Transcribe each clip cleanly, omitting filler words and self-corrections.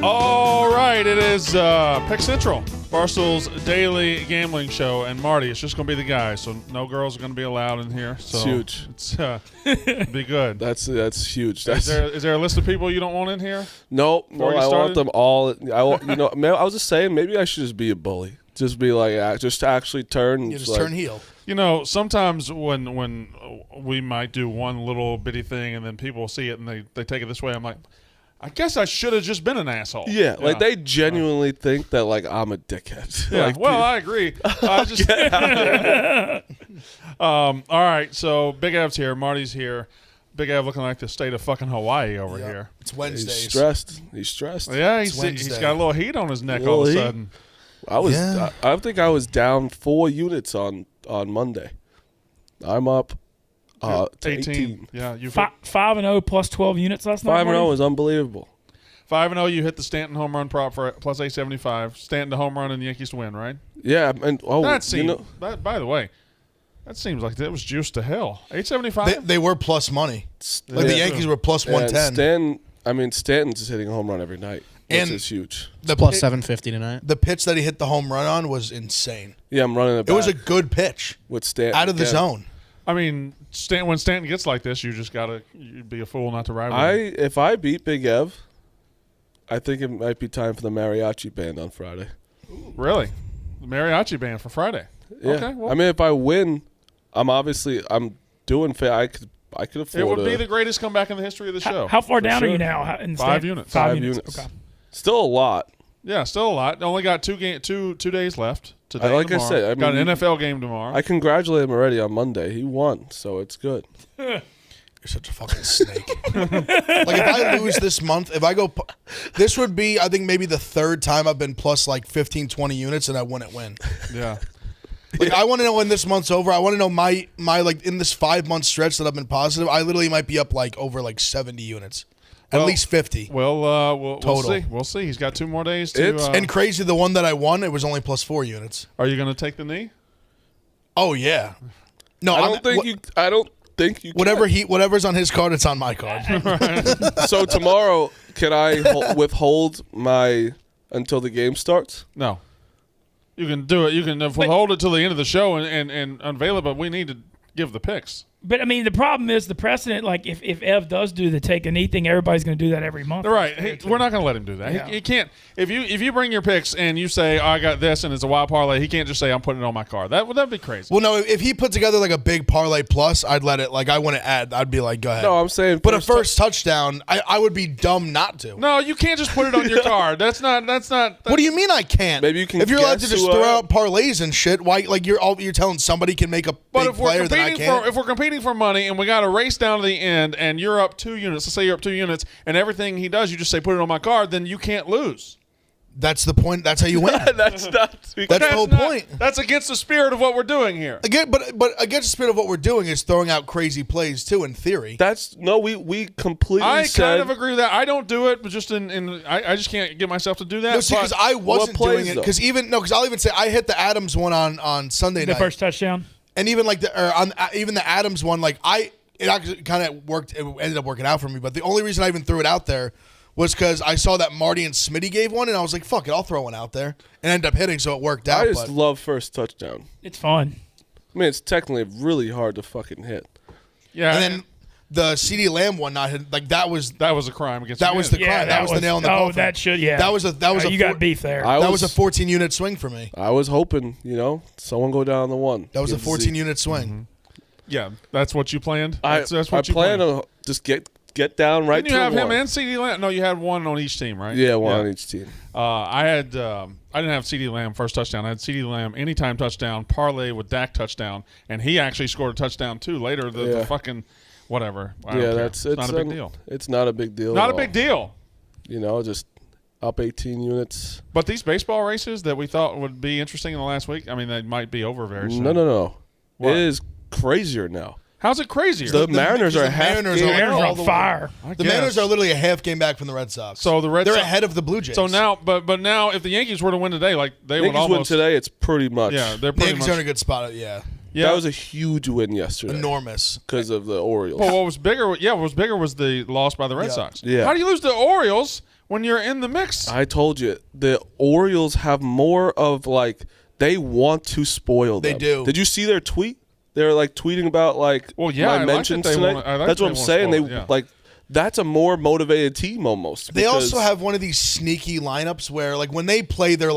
All right, it is Pick Central, Barstool's daily gambling show, and Marty, it's just going to be the guys, so no girls are going to be allowed in here. So it's huge. It's be good. That's huge. Is there a list of people you don't want in here? No, I want them all. I was just saying, maybe I should just be a bully. Just be like, just actually turn. You just turn heel. You know, sometimes when we might do one little bitty thing and then people see it and they take it this way, I'm like, I guess I should have just been an asshole. Yeah, like they genuinely think that like I'm a dickhead. Yeah, like, well, I agree. All right, so Big Ev's here. Marty's here. Big Ev looking like the state of fucking Hawaii over here. It's Wednesdays. He's stressed. Yeah, he's got a little heat on his neck all of a sudden. I think I was down 4 units on Monday. I'm up 18. Yeah, you 5-0 plus 12 units last night. 5-0 is unbelievable. 5-0. You hit the Stanton home run prop for plus 875. Stanton to home run and the Yankees to win, right? Yeah, and that seems. By the way, that seems like that was juiced to hell. 875. They were plus money. Like the Yankees were plus 110. Stanton's just hitting a home run every night, which is huge. The plus 750 tonight. The pitch that he hit the home run on was insane. Yeah, I'm running it back. It was a good pitch with Stanton out of the zone. I mean, when Stanton gets like this, you just you'd be a fool not to ride with him. If I beat Big Ev, I think it might be time for the mariachi band on Friday. Really? The mariachi band for Friday? Yeah. Okay, well. I mean, if I win, I'm doing fair. I could afford it. Would be the greatest comeback in the history of the show. How far down are you now? In 5 units. 5 units. Okay. Still a lot. Yeah, still a lot. Only got two days left. Today like and tomorrow. I said, got an NFL game tomorrow. I congratulate him already on Monday. He won, so it's good. You're such a fucking snake. Like if I lose this month, this would be I think maybe the third time I've been plus like 15, 20 units and I wouldn't win. Yeah. Like I want to know when this month's over. I want to know my like in this 5-month stretch that I've been positive. I literally might be up like over like 70 units. At least 50. We'll see. We'll see. He's got 2 more days to. And crazy, the one that I won, it was only plus 4 units. Are you going to take the knee? Oh yeah. No, I don't think you. Whatever's on his card, it's on my card. So tomorrow, can I withhold my until the game starts? No. You can do it. You can withhold it till the end of the show and unveil it, but we need to give the picks. But, I mean, the problem is the precedent, like, if Ev does do the take a knee thing, everybody's going to do that every month. Right. We're not going to let him do that. Yeah. He can't. If you bring your picks and you say, I got this, and it's a wild parlay, he can't just say, I'm putting it on my card. That'd be crazy. Well, no, if he put together, like, a big parlay plus, I'd let it, like, I wouldn't add. I'd be like, go ahead. No, I'm saying. But a first touchdown, I would be dumb not to. No, you can't just put it on your card. That's not. What do you mean I can't? Maybe you can. If you're allowed to just throw out parlays and shit, why? Like you're telling somebody can make a big player that I can't. If we're competing for money and we got a race down to the end and you're up 2 units, let's say you're up 2 units, and everything he does, you just say put it on my card, then you can't lose. That's the point. That's how you win. That's the whole point. That's against the spirit of what we're doing here. Again, but against the spirit of what we're doing is throwing out crazy plays too. In theory, we completely. I kind of agree with that. I don't do it, but just I just can't get myself to do that. No, see, because I wasn't doing it. Because I'll even say I hit the Adams one on Sunday night. The first touchdown, and even like even the Adams one, like it actually kind of worked. It ended up working out for me. But the only reason I even threw it out there was because I saw that Marty and Smitty gave one, and I was like, fuck it, I'll throw one out there. And ended up hitting, so it worked out. I just love first touchdown. it's fun. I mean, it's technically really hard to fucking hit. Yeah, And then the CD Lamb one not hit, like that was a crime against. That was the crime. That was the nail in the coffin. Oh, that should, yeah. That was a you got beef there. That was a 14-unit swing for me. I was hoping, someone go down the one. That was a 14-unit swing. Mm-hmm. Yeah, that's what you planned. That's what I plan to just get down right. Didn't you have him and CD Lamb? No, you had one on each team, right? Yeah, one on each team. I didn't have CD Lamb first touchdown. I had CD Lamb anytime touchdown, parlay with Dak touchdown, and he actually scored a touchdown too later. The fucking whatever. It's not a big deal. It's not a big deal. Not a big deal. Just up 18 units. But these baseball races that we thought would be interesting in the last week, I mean, they might be over very soon. No. What? It is crazier now. How's it crazier? The Mariners are half Mariners game. are on fire. The Mariners are literally a half game back from the Red Sox. So they're ahead of the Blue Jays. So now, but now, if the Yankees were to win today, like they would Yankees almost win today, it's pretty much. Yeah, they're the pretty Yankees much are in a good spot. Yeah. Yeah. That was a huge win yesterday. Enormous. Because of the Orioles. Well, what was bigger was the loss by the Red Sox. Yeah. How do you lose to the Orioles when you're in the mix? I told you. The Orioles have more of, like, they want to spoil them. They do. Did you see their tweet? They were, like, tweeting about, like, my mentions tonight. That's what I'm saying. That's a more motivated team almost. They also have one of these sneaky lineups where, like, when they play their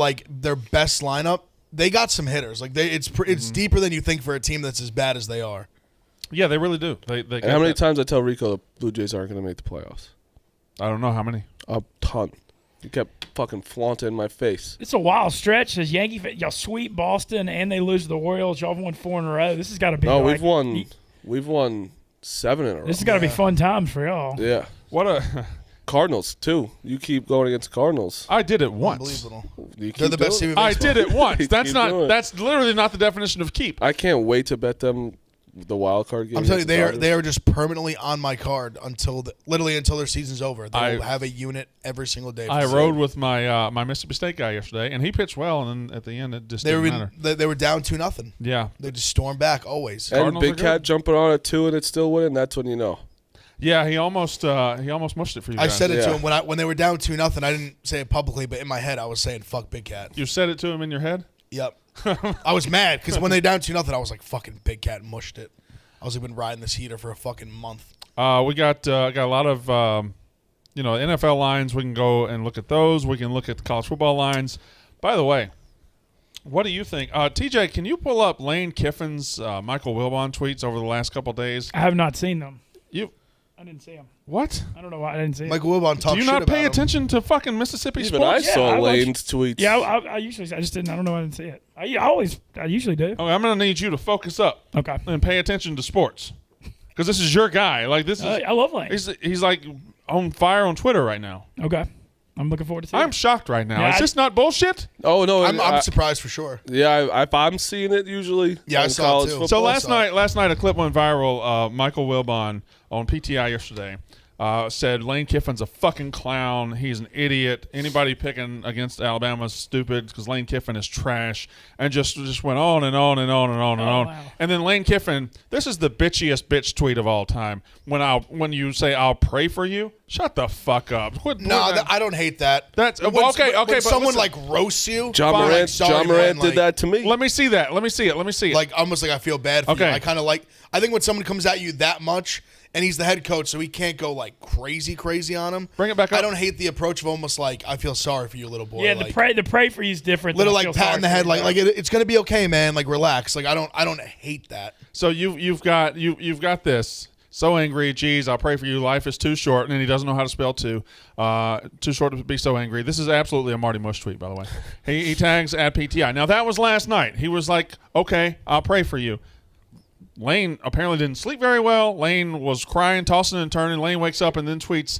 best lineup, they got some hitters. Like it's deeper than you think for a team that's as bad as they are. Yeah, they really do. They how many times I tell Rico the Blue Jays aren't going to make the playoffs? I don't know how many. A ton. He kept fucking flaunting in my face. It's a wild stretch. As y'all sweep Boston and they lose to the Orioles. Y'all have won 4 in a row. This has got to be. No, we've won 7 in a row. This has got to be fun times for y'all. Yeah. What a Cardinals too. You keep going against Cardinals. I did it once. Unbelievable. They're the best team in I did it once. That's That's literally not the definition of keep. I can't wait to bet them the wild card game. I'm telling you, they are just permanently on my card until their season's over. They will have a unit every single day. I rode with my my Mississippi State guy yesterday, and he pitched well, and then at the end it just didn't matter. They were down 2-0. Yeah, they just stormed back always. And Cardinals Big Cat jumping on at 2 and it's still winning. That's when you know. Yeah, he almost mushed it for you guys. I said it to him when they were down 2-0. I didn't say it publicly, but in my head I was saying "fuck Big Cat." You said it to him in your head? Yep. I was mad because when they down 2-0, I was like, "Fucking Big Cat mushed it." I was been riding this heater for a fucking month. We got a lot of NFL lines. We can go and look at those. We can look at the college football lines. By the way, what do you think? TJ, can you pull up Lane Kiffin's Michael Wilbon tweets over the last couple of days? I have not seen them. I didn't see them. What? I don't know why I didn't see them. Michael Wilbon talks shit about him. Do you not pay attention to fucking Mississippi Even sports? I saw Lane's tweets. Yeah, I just didn't. I don't know why I didn't see it. I usually do. Okay, I'm going to need you to focus up. Okay. And pay attention to sports. Because this is your guy. Like this is. I love Lane. He's like on fire on Twitter right now. Okay. I'm looking forward to seeing it. I'm shocked right now. Yeah, is this not bullshit? Oh no, I'm surprised for sure. Yeah, if I'm seeing it usually. Yeah, I saw it too. So last night a clip went viral. Michael Wilbon on PTI yesterday said Lane Kiffin's a fucking clown. He's an idiot. Anybody picking against Alabama is stupid because Lane Kiffin is trash. And just went on and on and on and on and on. Wow. And then Lane Kiffin, this is the bitchiest bitch tweet of all time. When you say I'll pray for you, shut the fuck up. I don't hate that. That's okay. When But someone listen, like roasts you. John Morant did that to me. Let me see that. Let me see it. Like almost like I feel bad for you. I kind of like. I think when someone comes at you that much. And he's the head coach, so he can't go like crazy on him. Bring it back up. I don't hate the approach of almost like I feel sorry for you, little boy. Yeah, like, the pray for you is different. Little like pat in the head, like it's gonna be okay, man. Like relax. Like I don't hate that. So you've got this. So angry, geez, I'll pray for you. Life is too short, and then he doesn't know how to spell too. Too short to be so angry. This is absolutely a Marty Mush tweet, by the way. He tags at PTI. Now that was last night. He was like, okay, I'll pray for you. Lane apparently didn't sleep very well. Lane was crying, tossing and turning. Lane wakes up and then tweets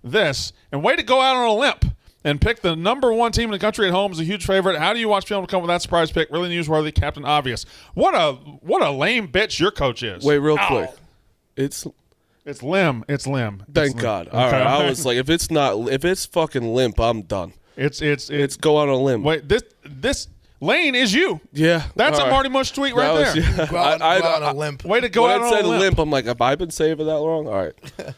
this. And way to go out on a limp and pick the number 1 team in the country at home as a huge favorite. How do you watch film to come with that surprise pick? Really newsworthy, Captain Obvious. What a lame bitch your coach is. Wait, real quick. It's limb. It's limb. Thank God. Okay. All right. I was like, if it's fucking limp, I'm done. It's go out on a limb. Wait, this Lane is you. Yeah. That's a Marty Mush tweet right there. Yeah. Go out on a limp. Way to go out on a limp. When it said limp, I'm like, have I been saving that long? All right.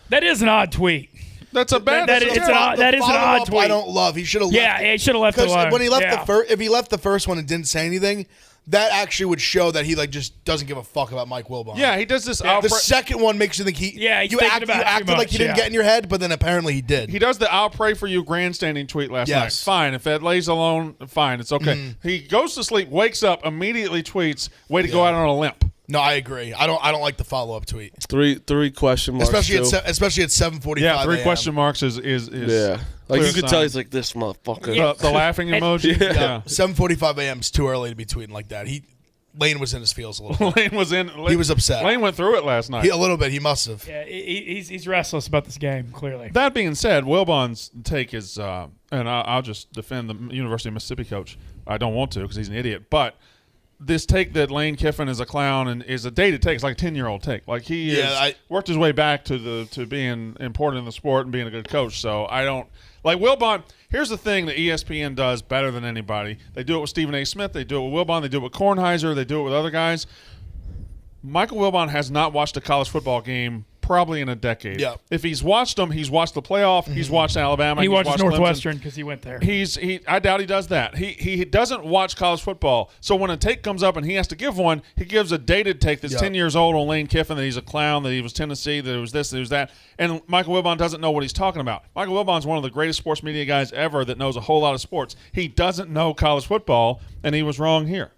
That is an odd tweet. That's a bad. That is an odd tweet. I don't love. He should have. Yeah, he should have left it alone. When he left if he left the first one and didn't say anything, that actually would show that he like just doesn't give a fuck about Mike Wilbon. Yeah, he does this. The second one makes you think you acted like he didn't get in your head, but then apparently he did. He does the "I'll pray for you" grandstanding tweet last night. Fine, if it lays alone, fine, it's okay. Mm-hmm. He goes to sleep, wakes up, immediately tweets, "Way to go out on a limp." No, I agree. I don't like the follow up tweet. Three question marks. Especially at 7:45. Yeah, 3 question marks is yeah. Like you could tell he's like this motherfucker. Yeah. The laughing emoji. Yeah. 7:45 a.m. is too early to be tweeting like that. Lane was in his feels a little bit. He was upset. Lane went through it last night. A little bit. He must have. Yeah, he's restless about this game, clearly. That being said, Wilbon's take is, and I'll just defend the University of Mississippi coach. I don't want to because he's an idiot. But this take that Lane Kiffin is a clown and is a dated take. It's like a 10-year-old take. Like he worked his way back to being important in the sport and being a good coach. So I don't like Wilbon. Here's the thing that ESPN does better than anybody. They do it with Stephen A. Smith. They do it with Wilbon. They do it with Kornheiser. They do it with other guys. Michael Wilbon has not watched a college football game probably in a decade. Yeah. If he's watched them, he's watched the playoff. He's watched Alabama. He watches watched Northwestern because he went there. I doubt he does that. He doesn't watch college football. So when a take comes up and he has to give one, he gives a dated take that's 10 years old on Lane Kiffin, that he's a clown, that he was Tennessee, that it was this, that it was that. And Michael Wilbon doesn't know what he's talking about. Michael Wilbon's one of the greatest sports media guys ever that knows a whole lot of sports. He doesn't know college football, and he was wrong here.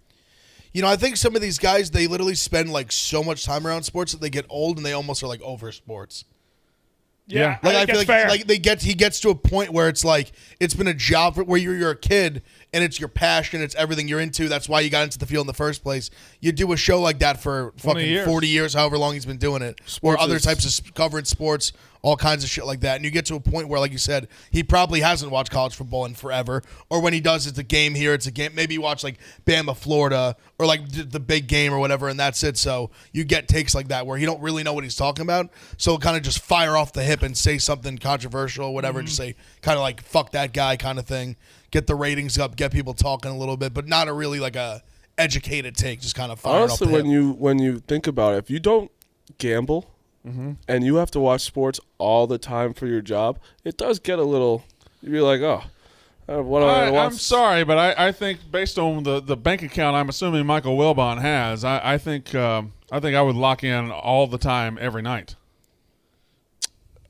You know, I think some of these guys, they literally spend like so much time around sports that they get old and they almost are like over sports. Yeah, like I feel like fair. he gets to a point where it's like it's been a job where you're a kid and it's your passion, it's everything you're into. That's why you got into the field in the first place. You do a show like that for fucking 40 years, however long he's been doing it, or other types of coverage sports, all kinds of shit like that. And you get to a point where, like you said, he probably hasn't watched college football in forever. Or when he does, it's a game here, it's a game. Maybe you watch like Bama, Florida, or like the big game or whatever, and that's it. So you get takes like that where he don't really know what he's talking about. So kind of just fire off the hip and say something controversial or whatever. Just say kind of like fuck that guy kind of thing. Get the ratings up, get people talking a little bit, but not a really like a educated take. Just kind of fire off the hip. when you think about it, if you don't gamble and you have to watch sports all the time for your job, it does get a little. You'd be like, what do I watch? I'm sorry, but I think based on the bank account I'm assuming Michael Wilbon has, I think I would lock in all the time every night.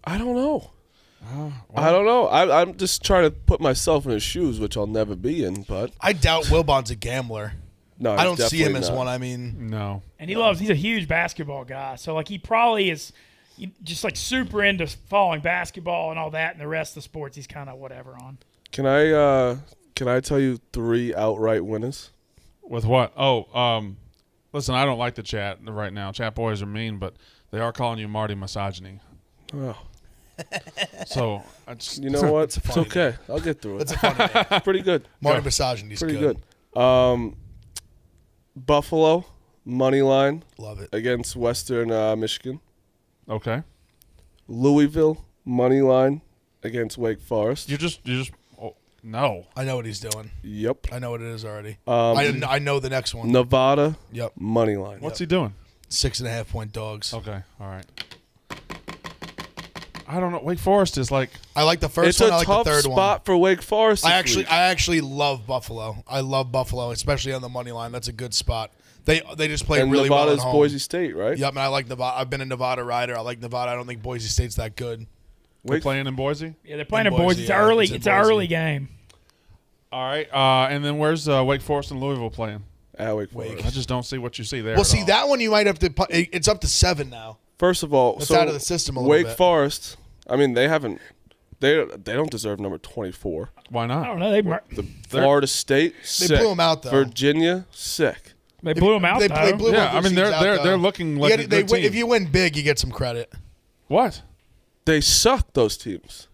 I don't know. I don't know. I'm just trying to put myself in his shoes, which I'll never be in. But I doubt Wilbon's a gambler. No, I don't see him not. as one. I mean, no. And he's a huge basketball guy. So, like, he probably is just, like, super into following basketball and all that, and the rest of the sports he's kind of whatever on. Can I tell you 3 outright winners? With what? Listen, I don't like the chat right now. Chat boys are mean, but they are calling you Marty Misogyny. Oh. So, you know what? It's okay. I'll get through it. that's a funny name. Pretty good. Marty Misogyny's Pretty good. Buffalo money line. Love it. Against Western Michigan. Okay. Louisville money line against Wake Forest. You just no. I know what he's doing. Yep. I know what it is already. I know the next one. Nevada. Yep. Money line. What's he doing? 6.5 point dogs. Okay. All right. I don't know. Wake Forest is like. I like the first one. I like the third one. It's a tough spot for Wake Forest. I actually love Buffalo. I love Buffalo, especially on the money line. That's a good spot. They just play really well at home. Boise State, right? Yep, and I like Nevada. I've been a Nevada rider. I like Nevada. I don't think Boise State's that good. They're playing in Boise? Yeah, they're playing in Boise. It's early. It's an early game. All right. And then where's Wake Forest and Louisville playing? At Wake Forest. I just don't see what you see there. Well, see, that one you might have to. It's up to 7 now. First of all, it's out of the system a little bit. Wake Forest. I mean, they haven't. They don't deserve number 24. Why not? I don't know. Florida State. They sick. blew them out though. Virginia, sick. They blew them out. They blew yeah, I mean they're looking like a good team. If you win big, you get some credit. What? They suck. Those teams.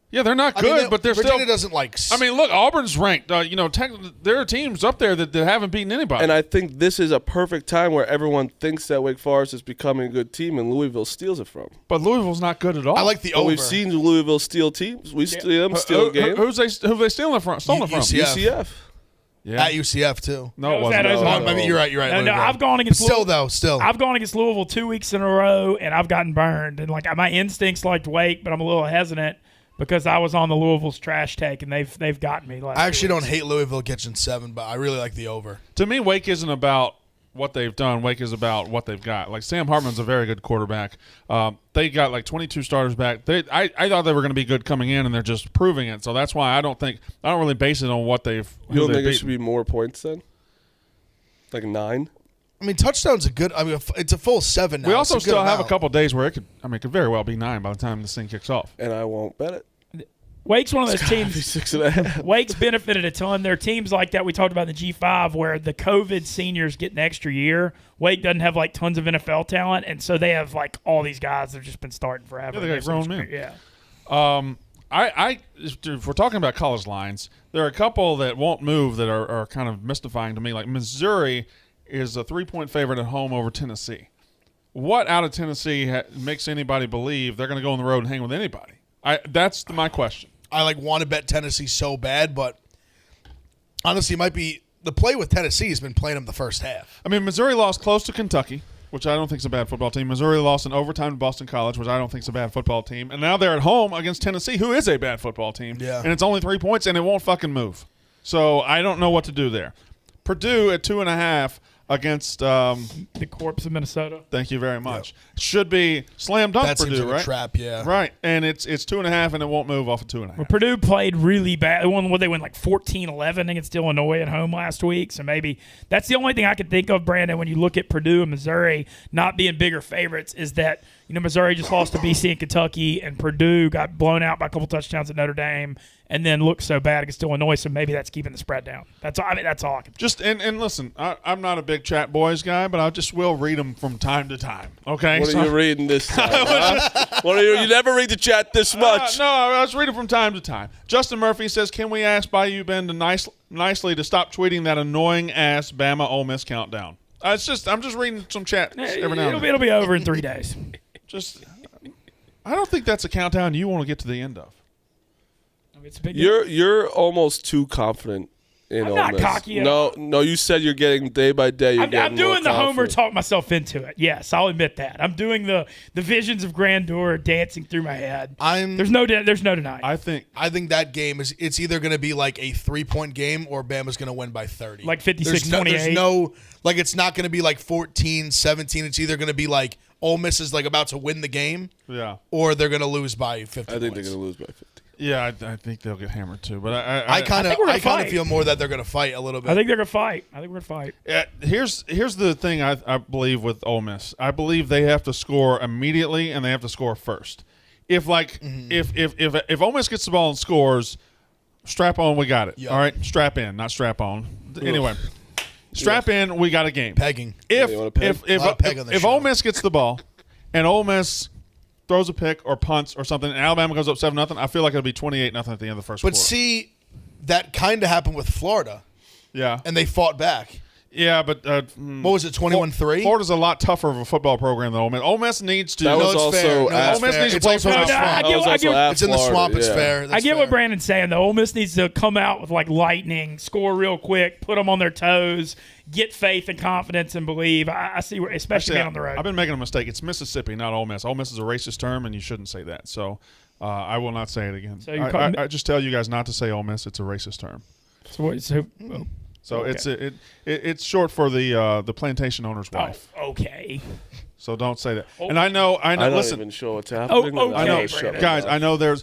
Yeah, they're not good, but they're Virginia still. Doesn't like. I mean, look, Auburn's ranked. There are teams up there that haven't beaten anybody. And I think this is a perfect time where everyone thinks that Wake Forest is becoming a good team, and Louisville steals it from. But Louisville's not good at all. I like the but over. We've seen Louisville steal teams. We see them steal games. Who they stealing from? Stolen from? UCF. Yeah. At UCF too. No, it wasn't. I mean, you're right. No, I've gone against. Still. I've gone against Louisville 2 weeks in a row, and I've gotten burned. And like my instincts liked Wake, but I'm a little hesitant because I was on the Louisville's trash take, and they've gotten me. I actually don't hate Louisville catching 7, but I really like the over. To me, Wake isn't about what they've done. Wake is about what they've got. Like Sam Hartman's a very good quarterback. They got like 22 starters back. I thought they were going to be good coming in, and they're just proving it. So that's why I don't really base it on what they've. You don't think it should be more points then? Like 9? I mean, touchdowns are good. I mean, it's a full 7 now. We also still have a couple days where it could very well be 9 by the time this thing kicks off. And I won't bet it. Wake's one of those teams. 6.5. Wake's benefited a ton. There are teams like that we talked about in the G5 where the COVID seniors get an extra year. Wake doesn't have like tons of NFL talent, and so they have like all these guys that have just been starting forever. Yeah, they got grown men. Yeah. If we're talking about college lines, there are a couple that won't move that are kind of mystifying to me. Like Missouri is a 3-point favorite at home over Tennessee. What out of Tennessee makes anybody believe they're going to go on the road and hang with anybody? That's my question. I want to bet Tennessee so bad, but honestly, it might be the play with Tennessee has been playing them the first half. I mean, Missouri lost close to Kentucky. which I don't think is a bad football team. Missouri lost in overtime to Boston College, which I don't think is a bad football team. And now they're at home against Tennessee, who is a bad football team. Yeah. And it's only 3 points, and it won't fucking move. So I don't know what to do there. Purdue at 2.5 against the corpse of Minnesota. Thank you very much. Yep. Should be slam dunk that Purdue, seems like right? A trap, yeah. Right, and it's 2.5, and it won't move off of 2.5. Well, Purdue played really bad. They won like 14-11 against Illinois at home last week. So maybe that's the only thing I could think of, Brandon, when you look at Purdue and Missouri not being bigger favorites, is that Missouri just lost to BC and Kentucky, and Purdue got blown out by a couple touchdowns at Notre Dame, and then looked so bad against Illinois. So maybe that's keeping the spread down. That's all I can. Just and listen, I'm not a big Chat Boys guy, but I just will read them from time to time. Okay. What are you reading this time? Huh? What are you never read the chat this much. No, I was reading from time to time. Justin Murphy says, "Can we ask Bayou Ben to nicely to stop tweeting that annoying ass Bama Ole Miss countdown?" I'm just reading some chat every now and then. It'll be over in 3 days. I don't think that's a countdown you want to get to the end of. It's a big You're almost too confident in Ole Miss. I'm not cocky at all. No, you said you're getting day by day. I'm doing the homer, talk myself into it. Yes, I'll admit that. I'm doing the visions of grandeur dancing through my head. There's no denying. I think that game it's either going to be like a 3-point game or Bama's going to win by 30. Like 56-28. There's no it's not going to be like 14-17. It's either going to be like Ole Miss is like about to win the game, or they're going to lose by 50. I think they're going to lose by 50. Yeah, I think they'll get hammered too. But I kind of feel more that they're going to fight a little bit. I think they're going to fight. I think we're going to fight. Here's the thing I believe with Ole Miss. I believe they have to score immediately and they have to score first. If Ole Miss gets the ball and scores, strap on, we got it. Yep. All right, strap in, not strap on. Anyway, strap in, we got a game. Pegging. If Ole Miss gets the ball and Ole Miss throws a pick or punts or something, and Alabama goes up 7-0, I feel like it'll be 28-0 at the end of the first quarter. But see, that kind of happened with Florida. Yeah. And they fought back. Yeah, but what was it, 21-3? Florida's a lot tougher of a football program than Ole Miss. Ole Miss needs to. That was also Ole Miss needs to play for the swamp. It's in the swamp. It's fair. I get what Brandon's saying, though. Ole Miss needs to come out with like lightning, score real quick, put them on their toes, get faith and confidence and believe. I see, especially being on the road. I've been making a mistake. It's Mississippi, not Ole Miss. Ole Miss is a racist term, and you shouldn't say that. So I will not say it again. So I just tell you guys not to say Ole Miss. It's a racist term. So okay. It's short for the plantation owner's wife. Oh, okay. So don't say that. And I know. I don't listen, even sure what's happening. Okay, I know, guys. I know there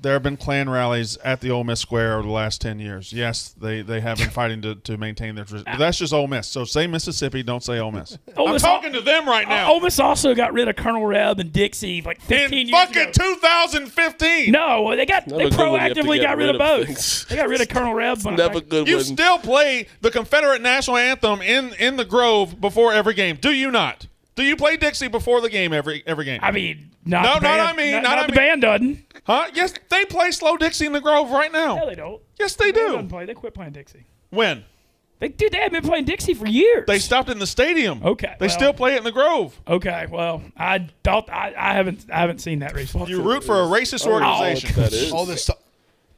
have been Klan rallies at the Ole Miss Square over the last 10 years. Yes, they have been fighting to maintain their tradition. But that's just Ole Miss. So say Mississippi, don't say Ole Miss. I'm talking to them right now. Ole Miss also got rid of Colonel Reb and Dixie like 15 years ago. In fucking 2015. No, they proactively got rid of both. They got rid of Colonel Reb. Never good. You still play the Confederate national anthem in the Grove before every game. Do you not? Do you play Dixie before the game every game? I mean, not the band doesn't. Huh? Yes, they play Slow Dixie in the Grove right now. No, they don't. Yes, they do. They quit playing Dixie. When? They have been playing Dixie for years. They stopped in the stadium. Okay. They still play it in the Grove. Okay. Well, I haven't seen that recently. You root for a racist organization. That is. All this stuff.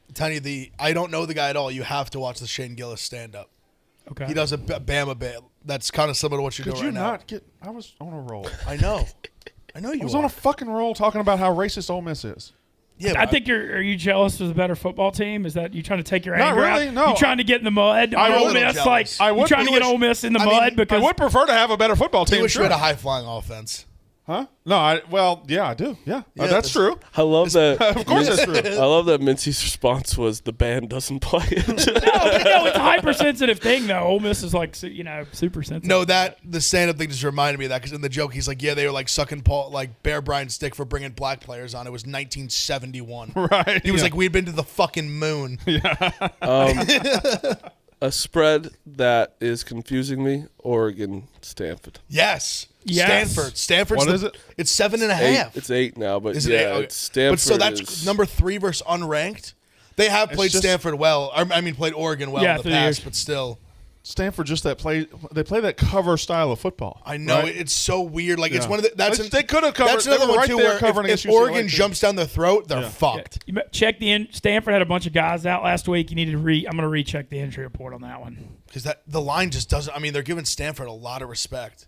I'm telling you, I don't know the guy at all. You have to watch the Shane Gillis stand-up. Okay. He does a Bama bit. That's kind of similar to what you're doing right now. I was on a roll. I know you I was on a fucking roll talking about how racist Ole Miss is. Yeah, I think are you jealous of the better football team? Is that you trying to take your Not anger really, out? no. You trying to get in the mud? Ole Miss, you trying to get Ole Miss in the mud because I would prefer to have a better football team. I wish we had a high-flying offense. Huh? No, I do. Yeah, that's true. I love that. Of course that's true. I love that Mincy's response was the band doesn't play it. no, it's a hypersensitive thing, though. Ole Miss is like, super sensitive. No, the stand-up thing just reminded me of that because in the joke, he's like, yeah, they were like sucking Bear Bryant's dick for bringing black players on. It was 1971. Right. He was like, we'd been to the fucking moon. Yeah. A spread that is confusing me, Oregon, Stanford. Yes. Yes. Stanford's what is it? It's 7.5. It's 8 now, but is it's Stanford. But so that's number 3 versus unranked. They have played Stanford well. Played Oregon well in the past, but still. Stanford they play that cover style of football. I know, right? It's so weird. Like it's one of the they could have covered. That's another one right too. Where if Oregon jumps down their throat, they're fucked. Yeah. Check Stanford had a bunch of guys out last week. You need to I'm going to recheck the injury report on that one because the line just doesn't. I mean, they're giving Stanford a lot of respect.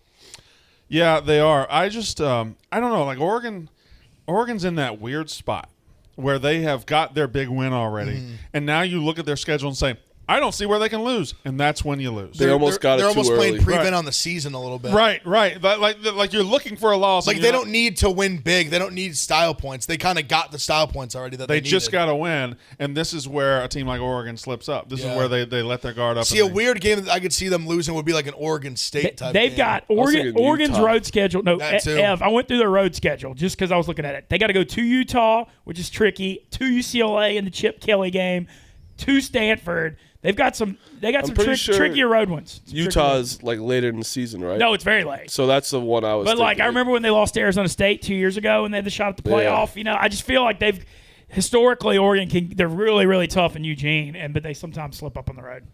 Yeah, they are. I just I don't know. Like Oregon's in that weird spot where they have got their big win already, and now you look at their schedule and say, I don't see where they can lose, and that's when you lose. They're almost playing prevent on the season a little bit. Right. Like you're looking for a loss. Like they don't need to win big. They don't need style points. They kind of got the style points already that they needed. Just got to win, and this is where a team like Oregon slips up. This is where they let their guard up. See, a weird game that I could see them losing would be like an Oregon State type. They've game. got Oregon's road schedule. No, Ev, I went through their road schedule just because I was looking at it. They got to go to Utah, which is tricky, to UCLA in the Chip Kelly game, to Stanford. They've got some. They got some trickier road ones. Utah's like later in the season, right? No, it's very late. So that's the one I was. But like I remember when they lost to Arizona State 2 years ago and they had the shot at the playoff. Yeah. I just feel like they've historically Oregon they're really really tough in Eugene, but they sometimes slip up on the road.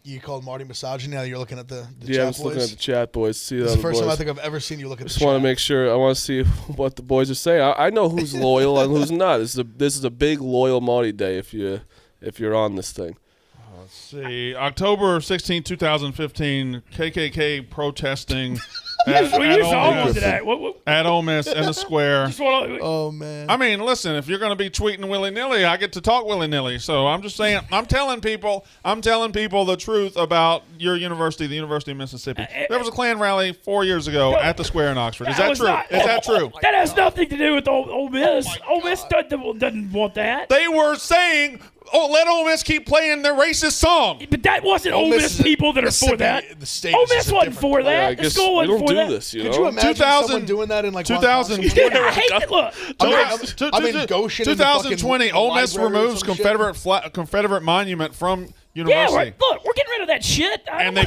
You called Marty misogyny. Now you're looking at the chat boys. I was looking at the chat boys. See it's the first time I think I've ever seen you look at the chat. Just want to make sure. I want to see what the boys are saying. I know who's loyal and who's not. This is a big loyal Marty day if you're on this thing. Let's see. October 16, 2015, KKK protesting at Ole Miss in the square. Oh, man. I mean, listen, if you're going to be tweeting willy-nilly, I get to talk willy-nilly. So I'm just saying, I'm telling people the truth about your university, the University of Mississippi. There was a Klan rally 4 years ago at the square in Oxford. Is that true? Is that true? That has nothing to do with Ole Miss. Ole Miss doesn't want that. They were saying... let Ole Miss keep playing their racist song. But that wasn't Ole Miss people that are for that. Ole Miss wasn't for that. The school wasn't for that. This, Could you imagine someone doing that in like 2020? I hate it. Look. Goshen 2020, Ole Miss removes Confederate monument from university. Yeah, look, we're getting rid of that shit. And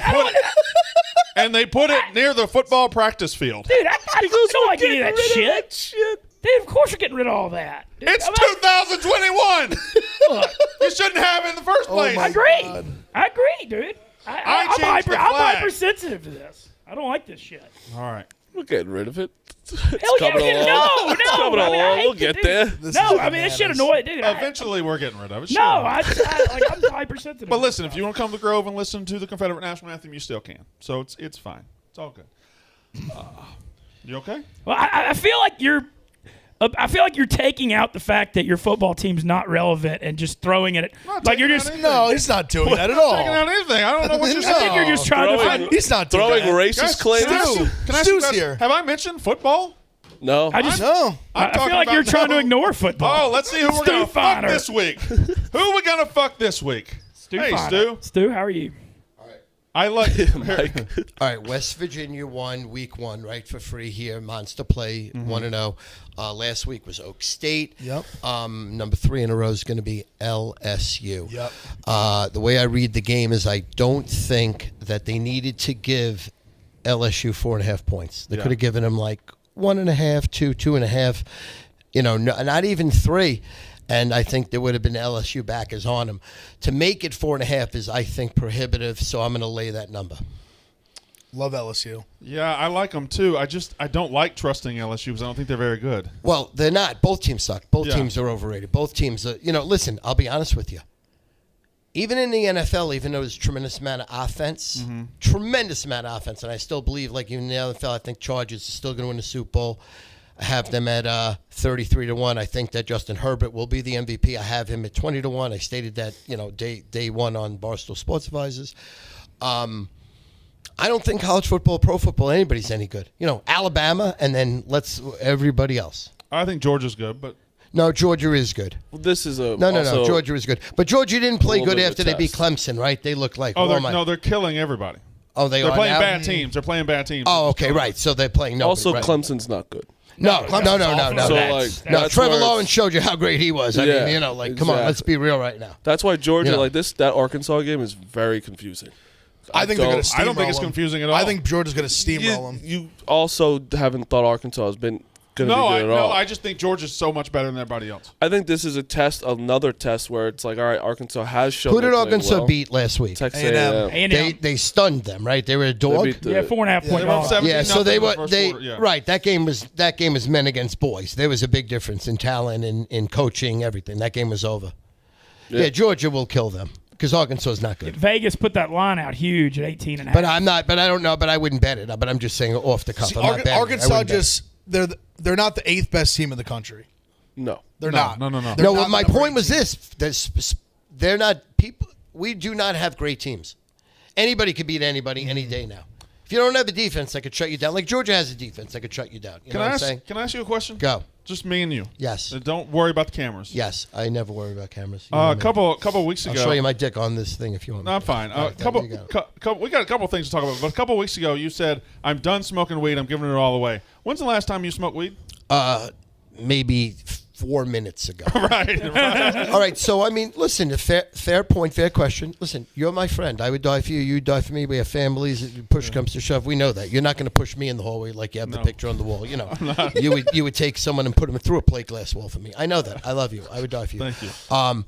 they put it near the football practice field. Dude, I don't like any of that shit. Dude, of course you're getting rid of all that. Dude, it's 2021. Look, you shouldn't have it in the first place. I agree, dude. I'm hypersensitive to this. I don't like this shit. All right. We're getting rid of it. Hell yeah, no. We'll get there. That shit annoyed, dude. Eventually, we're getting rid of it. Sure. No, I'm hypersensitive. But listen, if you want to come to Grove and listen to the Confederate National Anthem, you still can. So it's fine. It's all good. You okay? Well, I feel like you're taking out the fact that your football team's not relevant and just throwing it. Like you're just no, he's not doing that at all. Taking out anything. I don't know what you're saying. I think you're just trying to. He's not doing throwing racist claims. Stu's here. Have I mentioned football? No. I feel like you're trying to ignore football. Oh, let's see who we're going to fuck this week. Who are we going to fuck this week? Hey, Stu. Stu, how are you? I like Mike. All right, West Virginia won week 1, right, for free here. Monster play, 1-0. Last week was Oak State. Yep. Number 3 in a row is going to be LSU. Yep. The way I read the game is I don't think that they needed to give LSU 4.5 points. They could have given them like 1.5, 2, 2.5, not even 3. And I think there would have been LSU backers on him. To make it 4.5 is, I think, prohibitive, so I'm going to lay that number. Love LSU. Yeah, I like them too. I don't like trusting LSU because I don't think they're very good. Well, they're not. Both teams suck. Both teams are overrated. Both teams are, listen, I'll be honest with you. Even in the NFL, even though there's a tremendous amount of offense, and I still believe, like even in the NFL, I think Chargers are still going to win the Super Bowl. I have them at 33-1. I think that Justin Herbert will be the MVP. I have him at 20-1. I stated that day one on Barstool Sports Advisors. I don't think college football, pro football, anybody's any good. Alabama, and then everybody else. I think Georgia's good, but no, Georgia is good. Well, this is a no. Georgia is good, but Georgia didn't play good after they beat Clemson, right? They look like they're killing everybody. Oh, they're playing bad teams. They're playing bad teams. Oh, okay, right. So they're playing nobody. Also, right. Clemson's not good. No. So Trevor Lawrence showed you how great he was. I mean, come on, let's be real right now. That's why Georgia, that Arkansas game is very confusing. I think they're going to steamroll I don't think it's confusing at all. I think Georgia's going to steamroll them. You also haven't thought Arkansas has been going to be good at all. No, I just think Georgia's so much better than everybody else. I think this is another test where it's like, all right, Arkansas has shown. Who did Arkansas beat last week? Texas A&M. They stunned them, right? They were a dog. 4.5 point. Yeah, so they were right. That game was men against boys. There was a big difference in talent, in coaching, everything. That game was over. Yeah, Georgia will kill them. because Arkansas is not good. Vegas put that line out huge at 18.5. But I'm not. But I don't know. But I wouldn't bet it. But I'm just saying off the cuff. See, I'm not betting Arkansas they're not the 8th best team in the country. No, they're not. No. No. Well, my point was this: they're not people. We do not have great teams. Anybody could beat anybody any day now. If you don't have a defense that could shut you down, like Georgia has a defense that could shut you down. You know what I'm saying? Can I ask you a question? Go. Just me and you. Yes. Don't worry about the cameras. Yes, I never worry about cameras. You know A what I mean? couple of weeks ago. I'll show you my dick on this thing if you want. No, I'm fine. All right, We got a couple of things to talk about. But a couple of weeks ago, you said, "I'm done smoking weed. I'm giving it all away." When's the last time you smoked weed? Maybe 4 minutes ago. Right. All right. So I mean, listen. Fair point. Fair question. Listen, you're my friend. I would die for you. You'd die for me. We have families. Push comes to shove. We know that. You're not going to push me in the hallway like you have the picture on the wall. You know, you would take someone and put them through a plate glass wall for me. I know that. I love you. I would die for you. Thank you.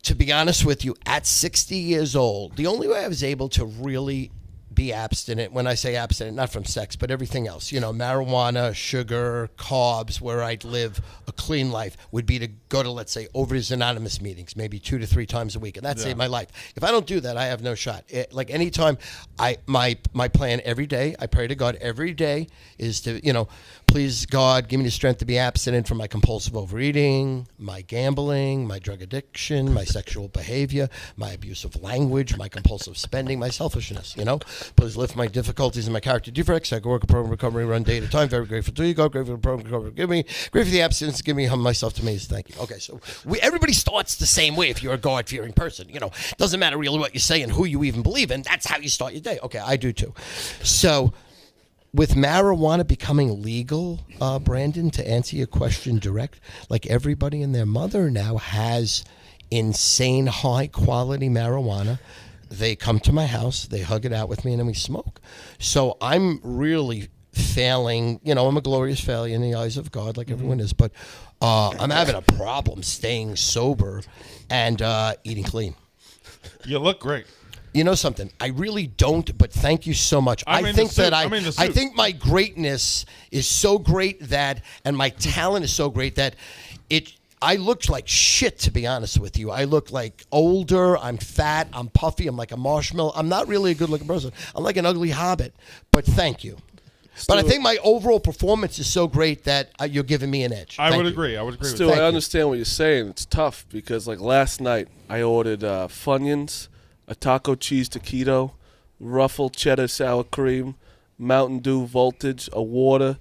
To be honest with you, at 60 years old, the only way I was able to really be abstinent, when I say abstinent, not from sex, but everything else, marijuana, sugar, carbs, where I'd live a clean life, would be to go to, let's say, Overeaters Anonymous meetings, maybe 2 to 3 times a week, and that saved my life. If I don't do that, I have no shot. Like anytime, my plan every day, I pray to God every day, is to, please God, give me the strength to be abstinent from my compulsive overeating, my gambling, my drug addiction, my sexual behavior, my abusive language, my compulsive spending, my selfishness, Please lift my difficulties and my character defects. I can work a program recovery run day at a time. Very grateful to you, God. Grateful for the program recovery. Give me grateful for the abstinence. Give me myself to me. Thank you. Okay, so everybody starts the same way if you're a God-fearing person. Doesn't matter really what you say and who you even believe in. That's how you start your day. Okay, I do too. So with marijuana becoming legal, Brandon, to answer your question direct, like everybody and their mother now has insane high-quality marijuana. They come to my house, they hug it out with me, and then we smoke. So I'm really failing. I'm a glorious failure in the eyes of God, like everyone is. But I'm having a problem staying sober and eating clean. You look great. You know something? I really don't, but thank you so much. I think my greatness is so great and my talent is so great that I look like shit, to be honest with you. I look like older. I'm fat. I'm puffy. I'm like a marshmallow. I'm not really a good-looking person. I'm like an ugly hobbit. But thank you. But I think my overall performance is so great that you're giving me an edge. I would agree with that. Still, I understand what you're saying. It's tough because, like, last night I ordered Funyuns, a taco cheese taquito, ruffled cheddar sour cream, Mountain Dew Voltage, a water,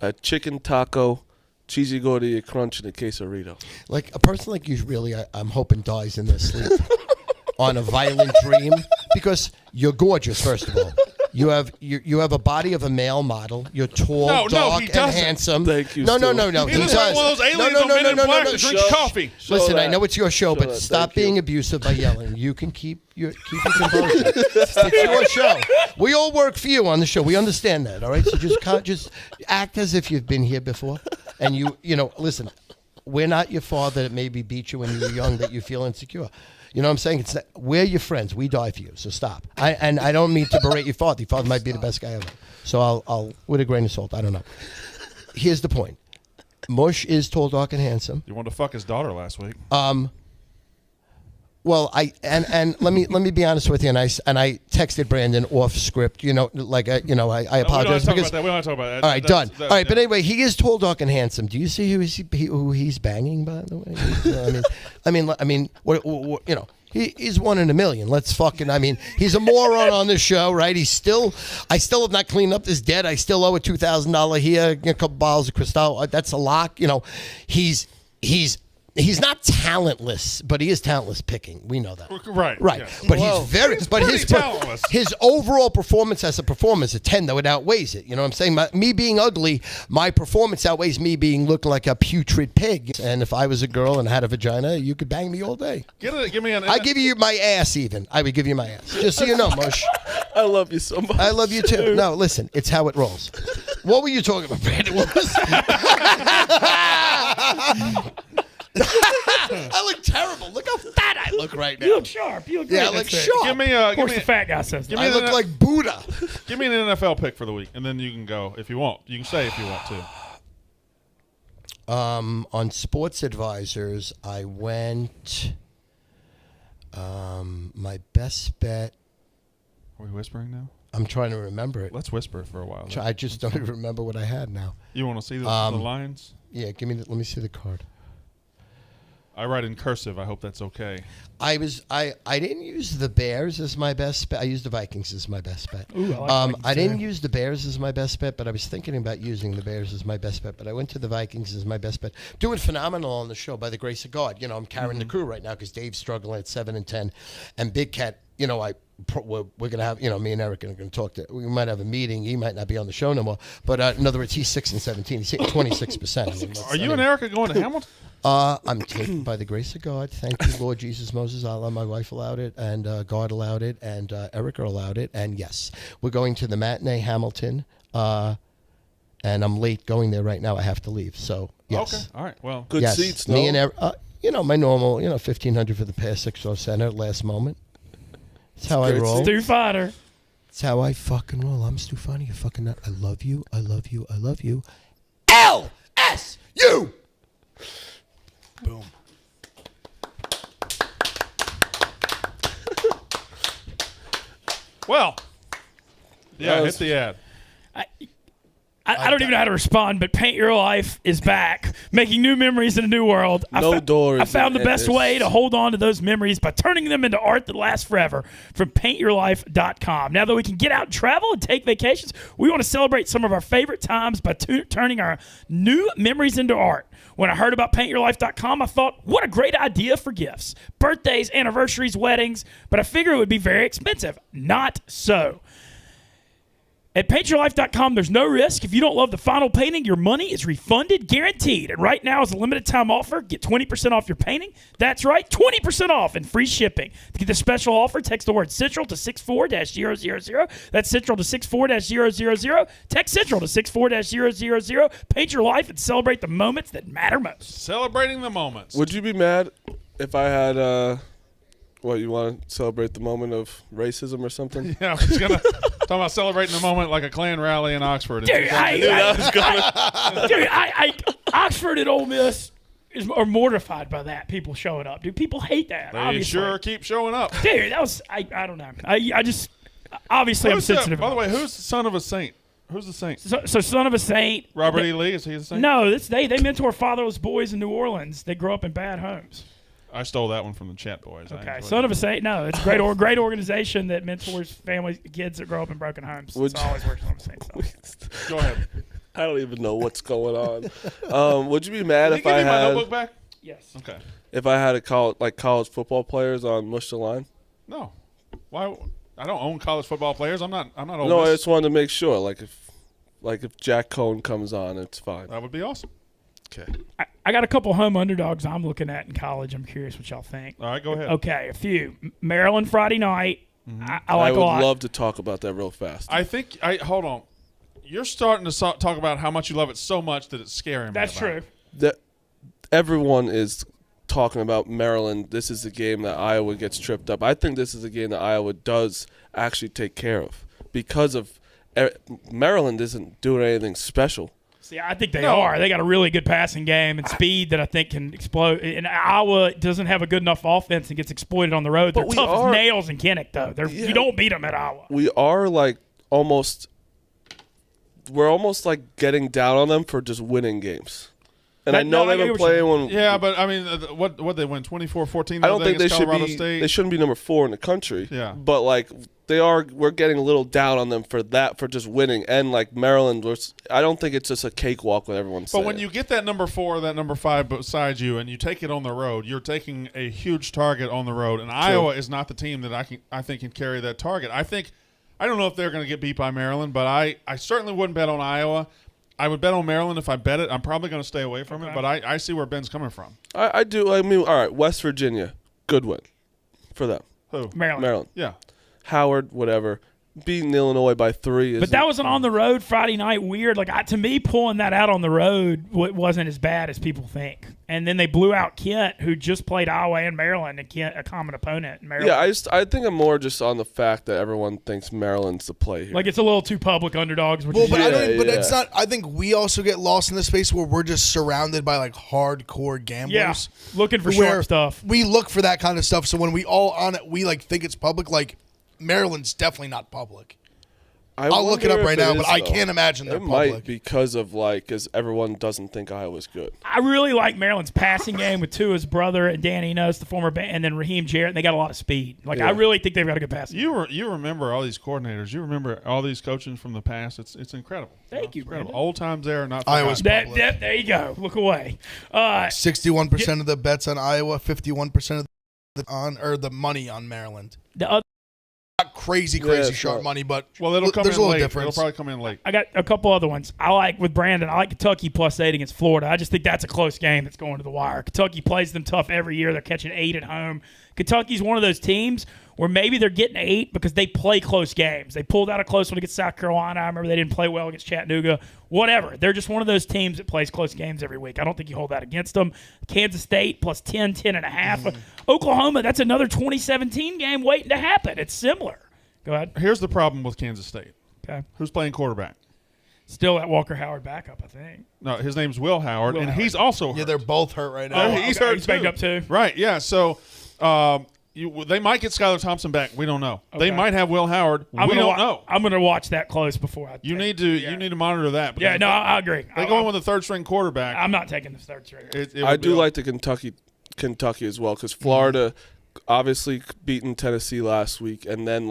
a chicken taco, cheesy gordita crunch, and a quesarito. Like a person like you, really, I'm hoping dies in their sleep on a violent dream because you're gorgeous. First of all, you have a body of a male model. You're tall, dark, and handsome. Thank you. No. He looks like one of those aliens on Men in Black that drinks coffee. Listen, I know it's your show, but stop being abusive by yelling. You can keep your composure. It's your show. We all work for you on the show. We understand that. All right, so just act as if you've been here before. And listen, we're not your father that maybe beat you when you were young that you feel insecure. You know what I'm saying? We're your friends. We die for you. So stop. I don't mean to berate your father. Your father might be the best guy ever. So I'll with a grain of salt. I don't know. Here's the point. Mush is tall, dark, and handsome. You wanted to fuck his daughter last week. Well, let me be honest with you, and I texted Brandon off script. I apologize. We don't have to talk about that. All right, done. All right, but anyway, he is tall, dark, and handsome. Do you see who he's banging? By the way, he's 1 in a million. Let's fucking. He's a moron on this show, right? I still have not cleaned up this debt. I still owe a $2,000 here, a couple bottles of Cristal. That's a lock. He's not talentless, but he is talentless picking. We know that. Right. Yeah. But he's talentless. His overall performance as a performer is a 10, though it outweighs it. You know what I'm saying? Me being ugly, my performance outweighs me looking like a putrid pig. And if I was a girl and had a vagina, you could bang me all day. Give me I give you my ass even. I would give you my ass. Just so you know, Mush. I love you so much. I love you too. No, listen, it's how it rolls. What were you talking about, Brandon? What was I look terrible. Look how fat I look right now. You look sharp. You look great. I look sharp. Of course, the fat guy says that. I look like Buddha. Give me an NFL pick for the week, and then you can go if you want. You can say if you want to. On Sports Advisors, I went My best bet. Are we whispering now? I'm trying to remember it. Let's whisper for a while. I just don't even remember what I had now. You want to see the lines? Yeah, let me see the card. I write in cursive. I hope that's okay. I didn't use the Bears as my best bet. I used the Vikings as my best bet. Ooh, I didn't use the Bears as my best bet, but I was thinking about using the Bears as my best bet. But I went to the Vikings as my best bet. Doing phenomenal on the show by the grace of God. I'm carrying the crew right now because Dave's struggling at 7-10, and Big Cat. We're gonna have me and Eric are gonna talk. We might have a meeting. He might not be on the show no more. But in other words, he's 6-17. He's hitting 26%. Are you and Eric going to Hamilton? I'm taken by the grace of God. Thank you, Lord Jesus, Moses, Allah. My wife allowed it, and God allowed it, and Erica allowed it. And yes, we're going to the matinee Hamilton, and I'm late going there right now. I have to leave. So yes. Okay. All right. Well, good seats. No? Me and Eric, my normal, 1,500 for the pass 6-row center last moment. That's how I roll. Stu Fighter. That's how I fucking roll. I'm Stu Fighter. You fucking nut. I love you. I love you. I love you. LSU. Boom. well, yeah, hit the ad. I don't even know how to respond, but Paint Your Life is back, making new memories in a new world. Doors. I found the best way to hold on to those memories by turning them into art that lasts forever from paintyourlife.com. Now that we can get out and travel and take vacations, we want to celebrate some of our favorite times by turning our new memories into art. When I heard about paintyourlife.com, I thought, what a great idea for gifts. Birthdays, anniversaries, weddings, but I figured it would be very expensive. Not so. At paintyourlife.com, there's no risk. If you don't love the final painting, your money is refunded, guaranteed. And right now is a limited time offer. Get 20% off your painting. That's right, 20% off and free shipping. To get the special offer, text the word Central to 64-000. That's Central to 64-000. Text Central to 64-000. Paint your life and celebrate the moments that matter most. Celebrating the moments. Would you be mad if I had you want to celebrate the moment of racism or something? Yeah, I was going to talk about celebrating the moment like a Klan rally in Oxford. Dude, Oxford and Ole Miss are mortified by that, people showing up. Dude, people hate that, They obviously. sure keep showing up. Dude, that was, I don't know. I just, obviously I'm sensitive. By the way, who's the son of a saint? Who's the saint? So son of a saint. Robert E. Lee, is he the saint? No, they mentor fatherless boys in New Orleans. They grow up in bad homes. I stole that one from the chat boys. Okay, son of a saint. No, it's a great organization that mentors families, kids that grow up in broken homes. It's always works on the saint stuff. Go ahead. I don't even know what's going on. Would you be mad if I had my notebook back? Yes. Okay. If I had college football players on Mush the Line? No. Why? I don't own college football players. I'm not old. No, I just wanted to make sure. If Jack Cohn comes on, it's fine. That would be awesome. Okay. I got a couple home underdogs I'm looking at in college. I'm curious what y'all think. All right, go ahead. Okay, a few. Maryland Friday night. Mm-hmm. I like a lot. I would love to talk about that real fast. Hold on. You're starting to talk about how much you love it so much that it's scaring me. That's true. Everyone is talking about Maryland. This is the game that Iowa gets tripped up. I think this is a game that Iowa does actually take care of because of Maryland isn't doing anything special. See, I think they are. They got a really good passing game and speed that I think can explode. And Iowa doesn't have a good enough offense and gets exploited on the road. They're tough as nails in Kinnick, though. You don't beat them at Iowa. We are almost getting down on them for just winning games. And I know they've been playing when. Yeah, but I mean, what they win 24-14. I don't think they should be. State? They shouldn't be number 4 in the country. Yeah, but they are. We're getting a little down on them for just winning. And Maryland, I don't think it's just a cakewalk when everyone's. But when you get that number 4, that number 5 beside you, and you take it on the road, you're taking a huge target on the road. And Iowa is not the team that I think can carry that target. I don't know if they're going to get beat by Maryland, but I certainly wouldn't bet on Iowa. I would bet on Maryland if I bet it. I'm probably going to stay away from it, but I see where Ben's coming from. I do. I mean, all right, West Virginia, good win for them. Who? Maryland. Yeah. Howard, whatever. beating Illinois by 3. But that was an on the road Friday night weird. Like to me, pulling that out on the road wasn't as bad as people think. And then they blew out Kent, who just played Iowa and Maryland, and Kent, a common opponent in Maryland. Yeah, I think I'm more just on the fact that everyone thinks Maryland's the play here. Like it's a little too public underdogs. But it's not. I think we also get lost in this space where we're just surrounded by like hardcore gamblers. Yeah, looking for sharp stuff. We look for that kind of stuff. So when we all on it, we like think it's public. Like Maryland's definitely not public. I'll look it up right now, but I can't imagine they're public. It might because of because everyone doesn't think Iowa's good. I really like Maryland's passing game with Tua's brother and Dan Enos, the former and then Raheem Jarrett. And they got a lot of speed. I really think they've got a good passing. You remember all these coordinators. You remember all these coaching from the past. It's incredible. Thank you, incredible. Old times there, not Iowa's public. There you go. Look away. 61% of the bets on Iowa, 51% of the money on Maryland. The other. Not crazy sharp money, but it'll come there's in a little late. difference. It'll probably come in late. I got a couple other ones. I like with Brandon. I like Kentucky +8 against Florida. I just think that's a close game that's going to the wire. Kentucky plays them tough every year. They're catching 8 at home. Kentucky's one of those teams where maybe they're getting 8 because they play close games. They pulled out a close one against South Carolina. I remember they didn't play well against Chattanooga. Whatever. They're just one of those teams that plays close games every week. I don't think you hold that against them. Kansas State +10, 10.5. Oklahoma, that's another 2017 game waiting to happen. It's similar. Go ahead. Here's the problem with Kansas State. Okay. Who's playing quarterback? Still that Walker Howard backup, I think. No, his name's Will Howard, and he's also hurt. Yeah, they're both hurt right now. Oh, he's hurt he's banged up too. Right, yeah. So they might get Skylar Thompson back. We don't know. Okay. They might have Will Howard. We don't know. I'm going to watch that close before I. You need to monitor that. Yeah, no, I agree. They go in with a third-string quarterback. I'm not taking the third string. I do like the Kentucky as well because Florida obviously beaten Tennessee last week, and then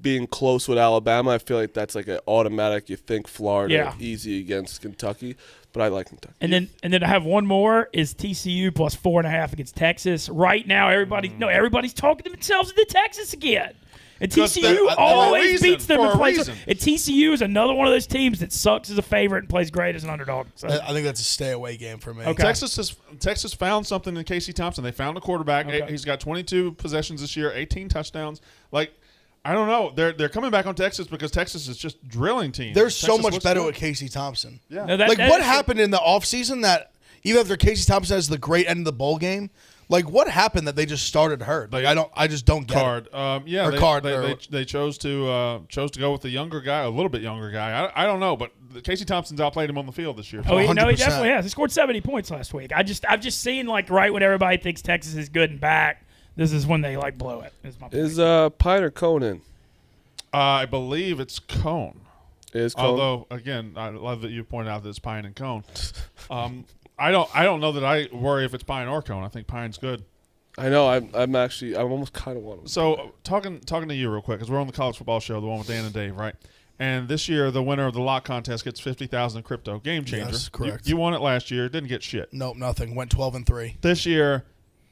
being close with Alabama, I feel like that's like an automatic. You think Florida easy against Kentucky, but I like Kentucky. And then I have one more is TCU +4.5 against Texas. Right now, everybody's talking to themselves into Texas again. And TCU always beats them and plays. And TCU is another one of those teams that sucks as a favorite and plays great as an underdog. So. I think that's a stay away game for me. Okay. Texas found something in Casey Thompson. They found a quarterback. Okay. He's got 22 possessions this year, 18 touchdowns. I don't know. They're coming back on Texas because Texas is just drilling teams. They're so much better with Casey Thompson. Yeah. No, what happened in the offseason that even after Casey Thompson has the great end of the bowl game, what happened that they just started hurt? I just don't get it. They chose to go with the younger guy, a little bit younger guy. I don't know, but Casey Thompson's outplayed him on the field this year. Oh, he definitely has. He scored 70 points last week. I've just seen right when everybody thinks Texas is good and back. This is when they blow it. Is Pine or Cone in? I believe it's Cone. Is Cone? Although again, I love that you pointed out that it's Pine and Cone. I don't know that I worry if it's Pine or Cone. I think Pine's good. I know. I almost kind of want him. So talking to you real quick, because we're on the college football show, the one with Dan and Dave, right? And this year, the winner of the lock contest gets $50,000 crypto. Game changer. Yes, correct. You won it last year. Didn't get shit. Nope, nothing. Went 12-3. This year,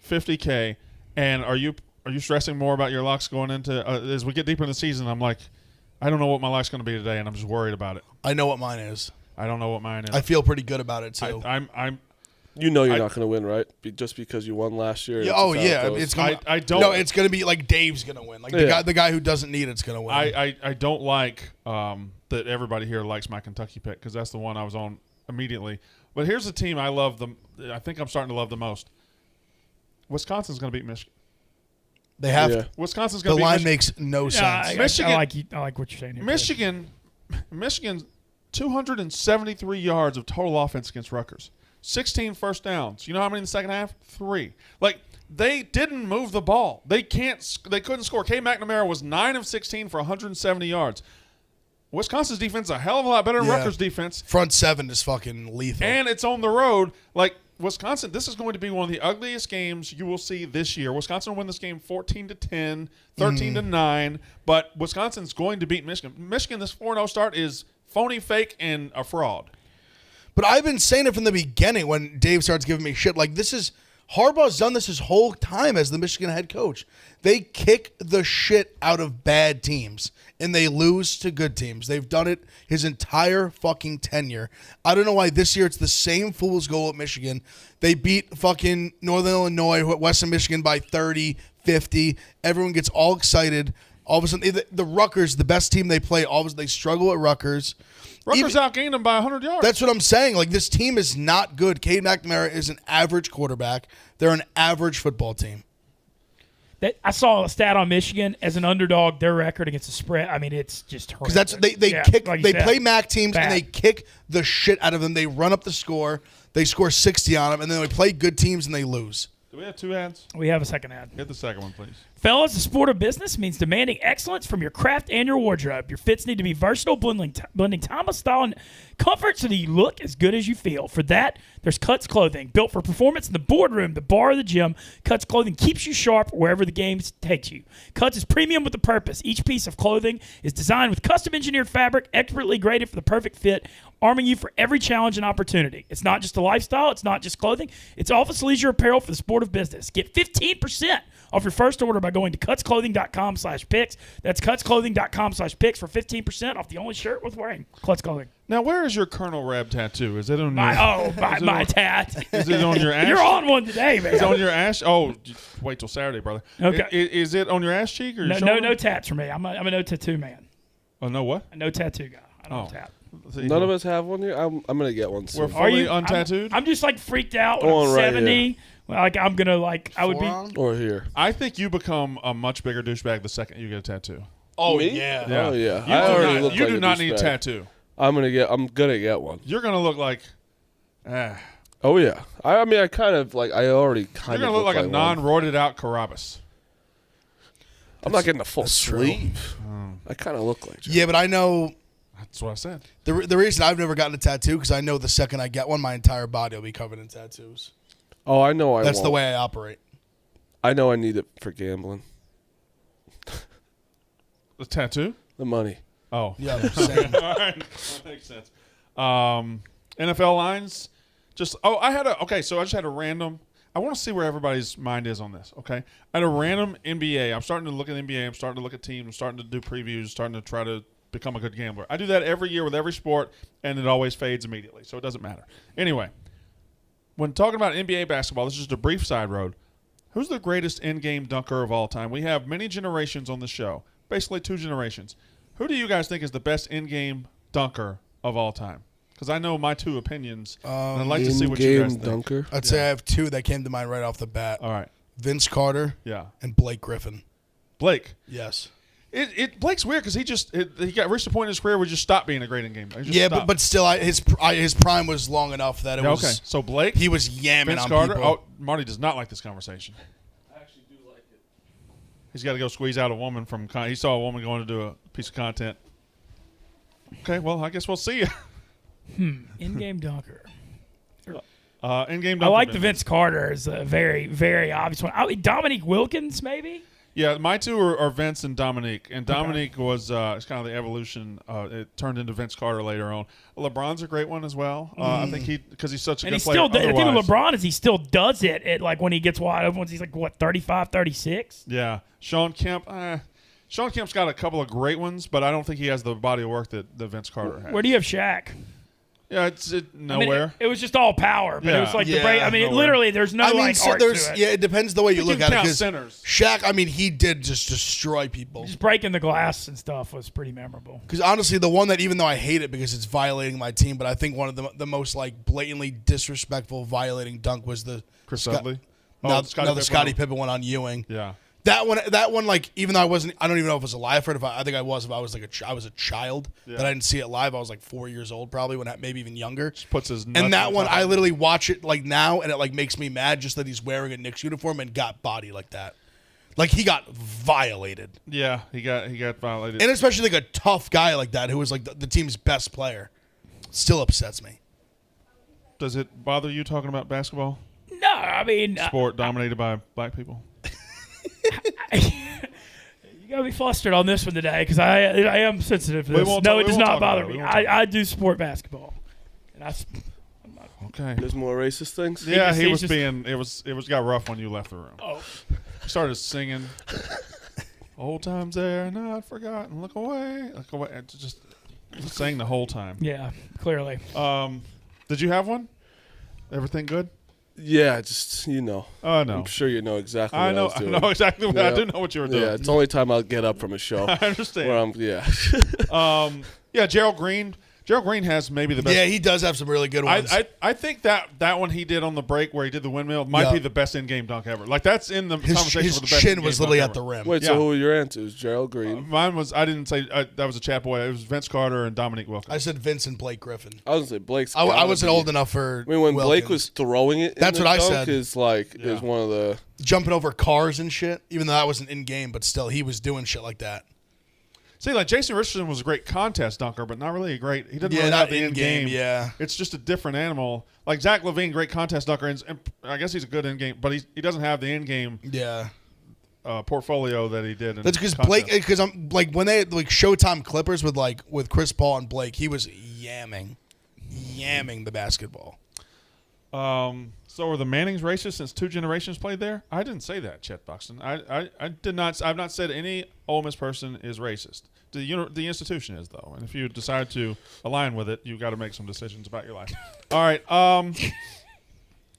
$50K. And are you stressing more about your locks going into as we get deeper in the season? I'm like, I don't know what my lock's going to be today, and I'm just worried about it. I know what mine is. I don't know what mine is. I feel pretty good about it too. You know you're not going to win, right? Just because you won last year. Yeah, it's gonna, I don't. No, it's going to be like Dave's going to win. The guy who doesn't need it's going to win. I don't like that everybody here likes my Kentucky pick because that's the one I was on immediately. But here's the team I love I think I'm starting to love the most. Wisconsin's going to beat Michigan. They have to. Wisconsin's going to beat Michigan. The line makes no sense. Michigan, I like what you're saying here. Michigan's 273 yards of total offense against Rutgers. 16 first downs. You know how many in the second half? 3. They didn't move the ball. They couldn't score. K. McNamara was 9 of 16 for 170 yards. Wisconsin's defense is a hell of a lot better than Rutgers' defense. Front 7 is fucking lethal. And it's on the road. Wisconsin, this is going to be one of the ugliest games you will see this year. Wisconsin will win this game 14-10, 13-9, but Wisconsin's going to beat Michigan. Michigan, this 4-0 start is phony, fake, and a fraud. But I've been saying it from the beginning when Dave starts giving me shit. Harbaugh's done this his whole time as the Michigan head coach. They kick the shit out of bad teams, and they lose to good teams. They've done it his entire fucking tenure. I don't know why this year it's the same fool's goal at Michigan. They beat fucking Northern Illinois, Western Michigan by 30, 50. Everyone gets all excited. All of a sudden, the Rutgers, the best team they play, they struggle at Rutgers. Rutgers outgained them by 100 yards. That's what I'm saying. Like, this team is not good. Cade McNamara is an average quarterback. They're an average football team. I saw a stat on Michigan as an underdog. Their record against the spread. I mean, it's just horrific. Because they play MAC teams and they kick the shit out of them. They run up the score. They score 60 on them, and then they play good teams and they lose. Do we have 2 ads? We have a second ad. Hit the second one, please. Fellas, the sport of business means demanding excellence from your craft and your wardrobe. Your fits need to be versatile, blending timeless style and comfort so that you look as good as you feel. For that, there's Cuts Clothing. Built for performance in the boardroom, the bar, or the gym, Cuts Clothing keeps you sharp wherever the game takes you. Cuts is premium with a purpose. Each piece of clothing is designed with custom-engineered fabric, expertly graded for the perfect fit, arming you for every challenge and opportunity. It's not just a lifestyle. It's not just clothing. It's office leisure apparel for the sport of business. Get 15% off your first order by going to cutsclothing.com/picks. That's cutsclothing.com/picks for 15% off the only shirt worth wearing. Cuts Clothing. Now, where is your Colonel Reb tattoo? Is it on my tat? Is it on your ass? You're on one today, man. Is it on your ass? Oh, wait till Saturday, brother. Okay. Is it on your ass cheek or your shoulder? No tats for me. I'm a no tattoo man. Oh, no what? A no tattoo guy. I don't tat. None of us have one here. I'm gonna get one soon. We're fully untattooed. I'm just like freaked out when I'm 70. Like I'm gonna I would be. Or here. I think you become a much bigger douchebag the second you get a tattoo. Oh Me? yeah. Oh yeah. You do not need a tattoo. I'm gonna get one. You're gonna look like. Oh yeah. I mean, I kind of like. I already kind of. You're gonna look like a non-roided out Carabas. I'm not getting a full sleeve. I kind of look like. Joe. Yeah, but I know. That's what I said. The reason I've never gotten a tattoo because I know the second I get one, my entire body will be covered in tattoos. Oh, I know. That's the way I operate. I know I need it for gambling. The tattoo? The money. Oh. Yeah, same. All right. That makes sense. NFL lines. So I just had a random. I want to see where everybody's mind is on this, okay? I had a random NBA. I'm starting to look at NBA. I'm starting to look at teams. I'm starting to do previews, starting to try to become a good gambler. I do that every year with every sport, and it always fades immediately, so it doesn't matter. Anyway, when talking about NBA basketball, this is just a brief side road. Who's the greatest in-game dunker of all time? We have many generations on the show, basically 2 generations. Who do you guys think is the best in-game dunker of all time? Because I know my 2 opinions, and I'd like to see what you guys think. Dunker? I'd say I have 2 that came to mind right off the bat. All right. Vince Carter and Blake Griffin. Blake. Yes. Blake's weird because he reached a point in his career where he just stopped being a great in game. But still, his prime was long enough that it was. Okay, so Blake, he was yamming Vince on Carter. people. Oh, Marty does not like this conversation. I actually do like it. He's got to go squeeze out a woman from. He saw a woman going to do a piece of content. Okay, well, I guess we'll see you. In-game dunker. In-game dunker. I like the Vince Carter as a very, very obvious one. Dominique Wilkins, maybe. Yeah, my 2 are Vince and Dominique. And Dominique was it's kind of the evolution. It turned into Vince Carter later on. LeBron's a great one as well. I think because he's such a good player. The thing with LeBron is he still does it like when he gets wide open. He's like, 35, 36? Yeah. Sean Kemp. Sean Kemp's got a couple of great ones, but I don't think he has the body of work that Vince Carter has. Where do you have Shaq? Yeah, it's nowhere. I mean, it was just all power, but it was like the break. I mean, literally, there's no art to it. Yeah, it depends the way you look at it. Centers. Shaq, I mean, he did just destroy people. Just breaking the glass and stuff was pretty memorable. Because honestly, the one that even though I hate it because it's violating my team, but I think one of the most like blatantly disrespectful violating dunk was the Chris Dudley. The Scottie Pippen one on Ewing. Yeah. That one, like, even though I don't even know if it was alive for it. I think I was. If I was like I was a child that I didn't see it live. I was like 4 years old, probably maybe even younger. Just puts his nuts and that one, I literally watch it like now, and it like makes me mad just that he's wearing a Knicks uniform and got body like that. Like he got violated. Yeah, he got violated, and especially like a tough guy like that who was like the team's best player. Still upsets me. Does it bother you talking about basketball? No, I mean sport dominated by black people. You gotta be flustered on this one today because I am sensitive to this. No, it does not bother me. I do sport basketball, and okay. There's more racist things. Yeah, he was being. It was got rough when you left the room. Oh, he started singing. Old times there, not forgotten. Look away, just sang the whole time. Yeah, clearly. Did you have one? Everything good? Yeah, just Oh, I know. I'm sure you know exactly what I know. was doing. I know exactly what I do know what you were doing. Yeah, it's the only time I'll get up from a show. I understand. Where Yeah, Gerald Green. Gerald Green has maybe the best. Yeah, he does have some really good ones. I think that one he did on the break where he did the windmill might be the best in-game dunk ever. Like that's in the conversation his for the best. Chin was literally at the rim. Wait, so who were your answers? Gerald Green. Mine was. I didn't say that was a chat boy. It was Vince Carter and Dominique Wilkins. I said Vince and Blake Griffin. I was gonna say Blake's. I wasn't old enough for. I mean, when Wilkins. Blake was throwing it, That's in what the I dunk said. Is is one of the jumping over cars and shit. Even though that wasn't in game, but still, he was doing shit like that. See, like Jason Richardson was a great contest dunker, but not really a great. He doesn't really not have the in-game, in-game. yeah. It's just a different animal. Like Zach LaVine, great contest dunker, and I guess he's a good in-game, but he doesn't have the in-game portfolio that he did. That's because Blake. Because I'm like when they had, like Showtime Clippers with Chris Paul and Blake, he was yamming the basketball. So are the Mannings racist since 2 generations played there? I didn't say that, Chet Buxton. I did not. I've not said any Ole Miss person is racist. The institution is though, and if you decide to align with it, you've got to make some decisions about your life. All right.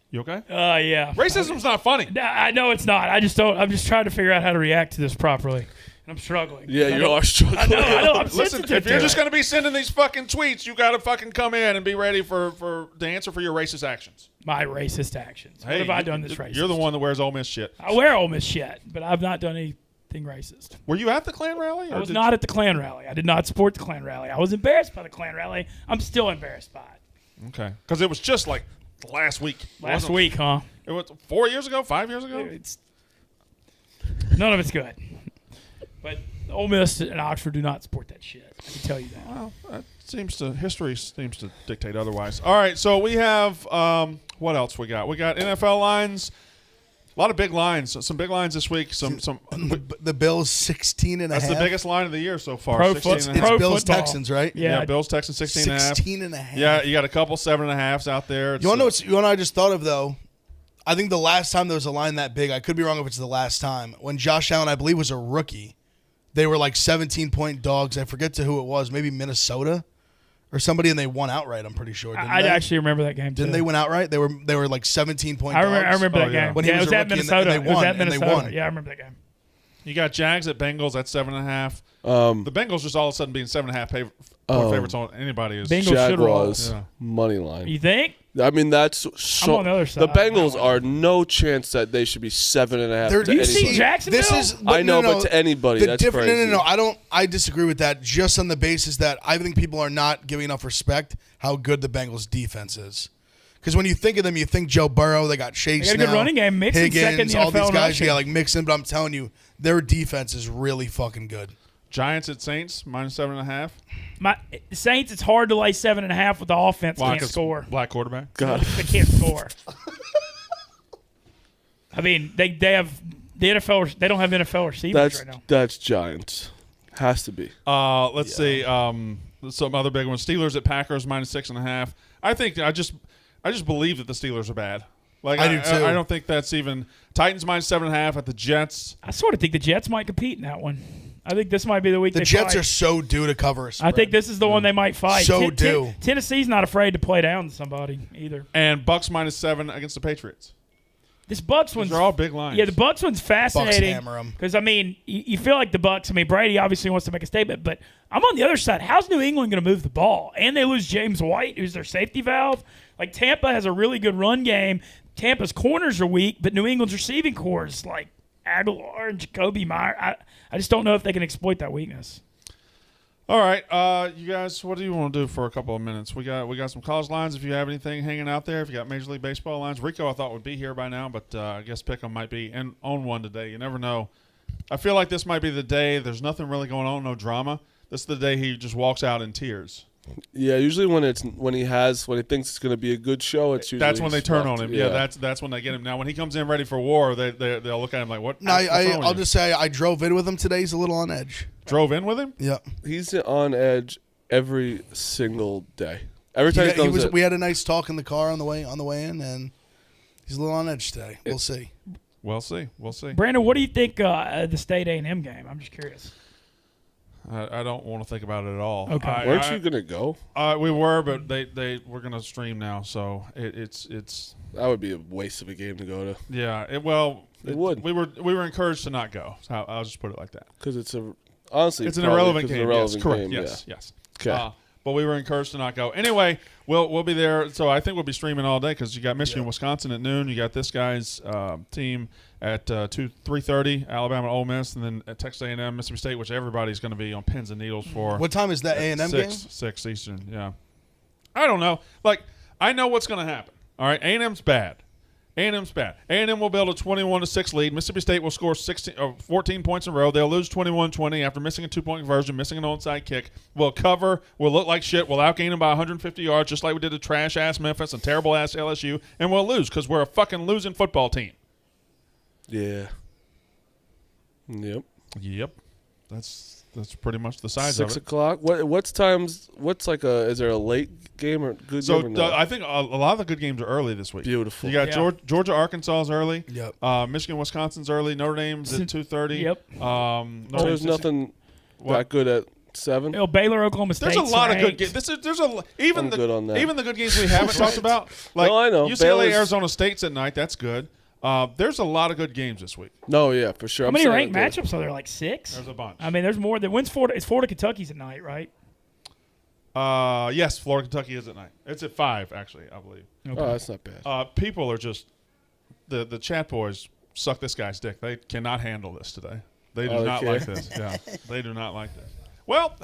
You okay? Yeah. Racism's not funny. I know it's not. I just don't. I'm just trying to figure out how to react to this properly, and I'm struggling. Yeah, you are struggling. I know. I'm Listen, sensitive if you're to just it. going to be sending these fucking tweets, you got to fucking come in and be ready for the answer for your racist actions. My racist actions. Hey, what have I done this racist? You're the one that wears Ole Miss shit. I wear Ole Miss shit, but I've not done anything racist. Were you at the Klan rally? I was not at the Klan rally. I did not support the Klan rally. I was embarrassed by the Klan rally. I'm still embarrassed by it. Okay, because it was just like last week. Last week, huh? It was 4 years ago, 5 years ago. None of it's good. But Ole Miss and Oxford do not support that shit. I can tell you that. Well, history seems to dictate otherwise. All right, so we have what else we got? We got NFL lines. A lot of big lines. Some big lines this week. The Bills 16.5. That's the biggest line of the year so far. Pro 16 It's and a half. Bills football. Texans, right? Yeah, Bills Texans 16.5. 16.5. Yeah, you got a couple 7.5s out there. You want to know what I just thought of though? I think the last time there was a line that big, I could be wrong if it's the last time, when Josh Allen, I believe, was a rookie. They were like 17-point dogs. I forget to who it was, maybe Minnesota or somebody, and they won outright. I'm pretty sure. I actually remember that game too. Didn't they win outright? They were like 17-point dogs. I remember that game. When he was it was a at rookie Minnesota. and they It was won, at and they Minnesota. won. Yeah, I remember that game. You got Jags at Bengals at 7.5. The Bengals just all of a sudden being 7.5 favorites on anybody is Bengals should roll. Jaguars money line. You think? I mean, that's so. I'm on the other side. The Bengals are no chance that they should be 7.5. They're- to You see anybody. Jacksonville? This is, I know, but to anybody, the that's different. crazy. No. I disagree with that. Just on the basis that I think people are not giving enough respect how good the Bengals defense is. Because when you think of them, you think Joe Burrow. They got Chase. They got a good now, running game. Mixon Higgins, second in the all NFL these in guys. rushing. Yeah, like Mixon. But I'm telling you, their defense is really fucking good. Giants at Saints minus 7.5. My Saints, it's hard to lay 7.5 with the offense. Why? Can't 'Cause score. Black quarterback. God. They can't score. I mean, they have the NFL. They don't have NFL receivers right now. That's Giants. Has to be. Let's see. Some other big ones. Steelers at Packers minus 6.5. I think I just believe that the Steelers are bad. Like I do too. I don't think that's even Titans minus 7.5 at the Jets. I sort of think the Jets might compete in that one. I think this might be the week The they Jets fight. are so due to cover a spread. I think this is the one they might fight. So due. Tennessee's not afraid to play down somebody either. And Bucks minus 7 against the Patriots. This Bucks one's Those are all big lines. Yeah, the Bucks one's fascinating. hammer 'em. Because I mean, you feel like the Bucks. I mean, Brady obviously wants to make a statement, but I'm on the other side. How's New England going to move the ball? And they lose James White, who's their safety valve. Like Tampa has a really good run game. Tampa's corners are weak, but New England's receiving core is like Aguilar and Jacoby Meyer. I just don't know if they can exploit that weakness. All right, you guys, what do you want to do for a couple of minutes? We got some college lines. If you have anything hanging out there, if you got Major League Baseball lines, Rico I thought would be here by now, but I guess Pick'em might be and own one today. You never know. I feel like this might be the day. There's nothing really going on, no drama. This is the day he just walks out in tears. Yeah, usually when he thinks it's going to be a good show, it's usually That's when they turn on swapped. him. Yeah, that's when they get him. Now, when he comes in ready for war, they'll look at him like, what? No, what's wrong with I'll you? just say I drove in with him today. He's a little on edge. Drove in with him? Yeah. He's on edge every single day. Every time he comes in. We had a nice talk in the car on the way in, and he's a little on edge today. We'll see. We'll see. Brandon, what do you think the State A&M game? I'm just curious. I don't want to think about it at all. Okay. Weren't you gonna go? We were, but they were gonna stream now, so it's That would be a waste of a game to go to. yeah. It would. We were encouraged to not go. So I'll just put it like that. Because it's an irrelevant game. Irrelevant Yes, correct. game, Yes. yeah. Yes. Okay. But we were encouraged to not go. Anyway, we'll be there. So I think we'll be streaming all day because you got Michigan, Wisconsin at noon. You got this guy's team at 3:30, Alabama, Ole Miss, and then at Texas A&M, Mississippi State, which everybody's going to be on pins and needles for. What time is that A&M game? 6 Eastern. Yeah. I don't know. Like I know what's going to happen. All right, A&M's bad. A&M's bad. A&M will build a 21-6 lead. Mississippi State will score 14 points in a row. They'll lose 21-20 after missing a 2-point conversion, missing an onside kick. We'll cover. We'll look like shit. We'll outgain them by 150 yards, just like we did to trash-ass Memphis and terrible-ass LSU, and we'll lose because we're a fucking losing football team. Yeah. Yep. Yep. That's pretty much the size 6 of it. o'clock. What's times? Is there a late game or good game? Or no? I think a lot of the good games are early this week. Beautiful. You got Georgia, Arkansas is early. Yep. Michigan, Wisconsin's early. Notre Dame's at 2:30. Yep. There's nothing that good at 7. Baylor, Oklahoma State. There's a lot of good games. Even good on that. Even the good games we haven't talked about. Like No, I know. UCLA, Baylor's- Arizona State's at night. That's good. There's a lot of good games this week. No, yeah, for sure. How many ranked matchups are there? Like 6? There's a bunch. I mean, there's more than when's Florida. It's Florida, Kentucky's at night, right? Yes, Florida, Kentucky is at night. It's at 5, actually, I believe. Okay. Oh, that's not bad. People are just the chat boys suck this guy's dick. They cannot handle this today. They do not like this. Yeah, they do not like this. Well,